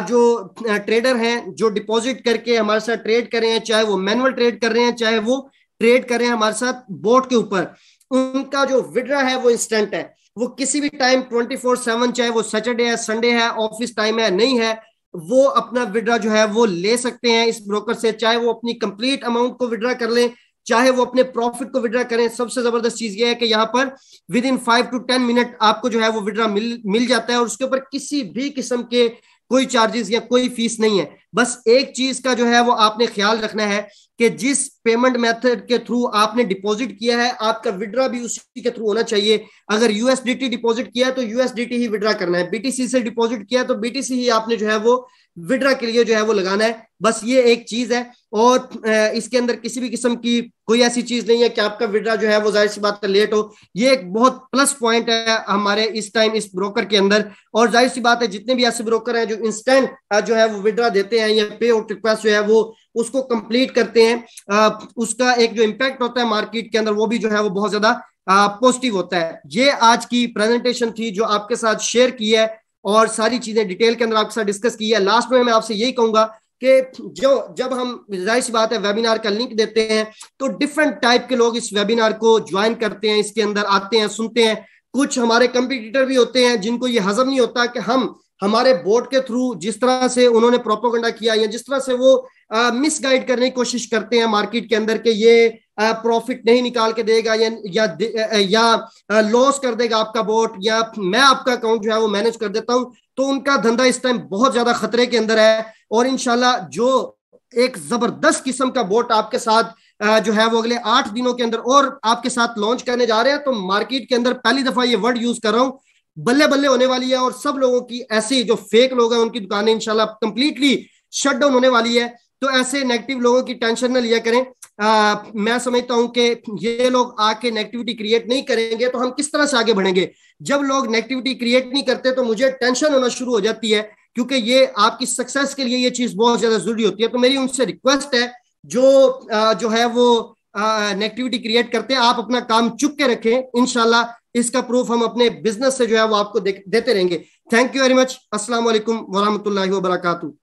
जो ट्रेडर हैं जो डिपॉजिट करके हमारे साथ ट्रेड कर रहे हैं, चाहे वो मैनुअल ट्रेड कर रहे हैं चाहे वो ट्रेड कर रहे हैं हमारे साथ बोट के ऊपर, उनका जो विड्रा है वो इंस्टेंट है। वो किसी भी टाइम 24/7, चाहे वो सैटरडे है, संडे है, ऑफिस टाइम है, नहीं है, वो अपना विड्रा जो है वो ले सकते हैं इस ब्रोकर से। चाहे वो अपनी कंप्लीट अमाउंट को विड्रा कर लें, चाहे वो अपने प्रॉफिट को विड्रा करें। सबसे जबरदस्त चीज ये है कि यहाँ पर विद इन 5 to 10 मिनट आपको जो है वो विड्रा मिल जाता है और उसके ऊपर किसी भी किस्म के कोई चार्जेस या कोई फीस नहीं है। बस एक चीज का जो है वो आपने ख्याल रखना है कि जिस पेमेंट मेथड के थ्रू आपने डिपॉजिट किया है आपका विड्रा भी उसी के थ्रू होना चाहिए। अगर USDT डिपॉजिट किया है तो USDT ही विड्रा करना है, BTC से डिपॉजिट किया है तो BTC ही आपने जो है वो विड्रा के लिए जो है वो लगाना है। बस ये एक चीज है और इसके अंदर किसी भी किस्म की कोई ऐसी चीज नहीं है कि आपका विड्रा जो है वो जाहिर सी बात है लेट हो। ये एक बहुत प्लस पॉइंट है हमारे इस टाइम इस ब्रोकर के अंदर। और जाहिर सी बात है जितने भी ऐसे ब्रोकर हैं जो इंस्टेंट जो है वो विड्रा देते हैं या पे आउट रिक्वेस्ट जो है वो उसको कंप्लीट करते हैं, उसका एक जो इम्पैक्ट होता है मार्केट के अंदर वो भी जो है वो बहुत ज्यादा पॉजिटिव होता है। ये आज की प्रेजेंटेशन थी जो आपके साथ शेयर की है और सारी चीजें डिटेल के अंदर आपके साथ डिस्कस की है। लास्ट में मैं आपसे यही कहूंगा कि जब हम जाहिर सी बात है वेबिनार का लिंक देते हैं तो डिफरेंट टाइप के लोग इस वेबिनार को ज्वाइन करते हैं, इसके अंदर आते हैं, सुनते हैं। कुछ हमारे कंपटीटर भी होते हैं जिनको ये हजम नहीं होता कि हम हमारे बोर्ड के थ्रू जिस तरह से उन्होंने प्रोपोगंडा किया या जिस तरह से वो मिसगाइड करने की कोशिश करते हैं मार्केट के अंदर कि ये प्रॉफिट नहीं निकाल के देगा या लॉस कर देगा आपका बोट, या मैं आपका अकाउंट जो है वो मैनेज कर देता हूं, तो उनका धंधा इस टाइम बहुत ज्यादा खतरे के अंदर है। और इंशाल्लाह जो एक जबरदस्त किस्म का बोट आपके साथ जो है वो अगले 8 दिनों के अंदर और आपके साथ लॉन्च करने जा रहे हैं, तो मार्केट के अंदर पहली दफा ये वर्ड यूज कर रहा हूं, बल्ले बल्ले होने वाली है। और सब लोगों की ऐसी जो फेक लोग हैं उनकी दुकानें इंशाल्लाह कंप्लीटली शट डाउन होने वाली है। तो ऐसे नेगेटिव लोगों की टेंशन न लिया करें। मैं समझता हूं कि ये लोग आके नेगेटिविटी क्रिएट नहीं करेंगे तो हम किस तरह से आगे बढ़ेंगे। जब लोग नेगेटिविटी क्रिएट नहीं करते तो मुझे टेंशन होना शुरू हो जाती है, क्योंकि ये आपकी सक्सेस के लिए ये चीज बहुत ज्यादा जरूरी होती है। तो मेरी उनसे रिक्वेस्ट है जो है वो नेगेटिविटी क्रिएट करते हैं, आप अपना काम चुप के रखें। इंशाल्लाह इसका प्रूफ हम अपने बिजनेस से जो है वो आपको देते रहेंगे। Thank you very much. अस्सलाम वालेकुम वरहमतुल्लाहि वबरकातुहू।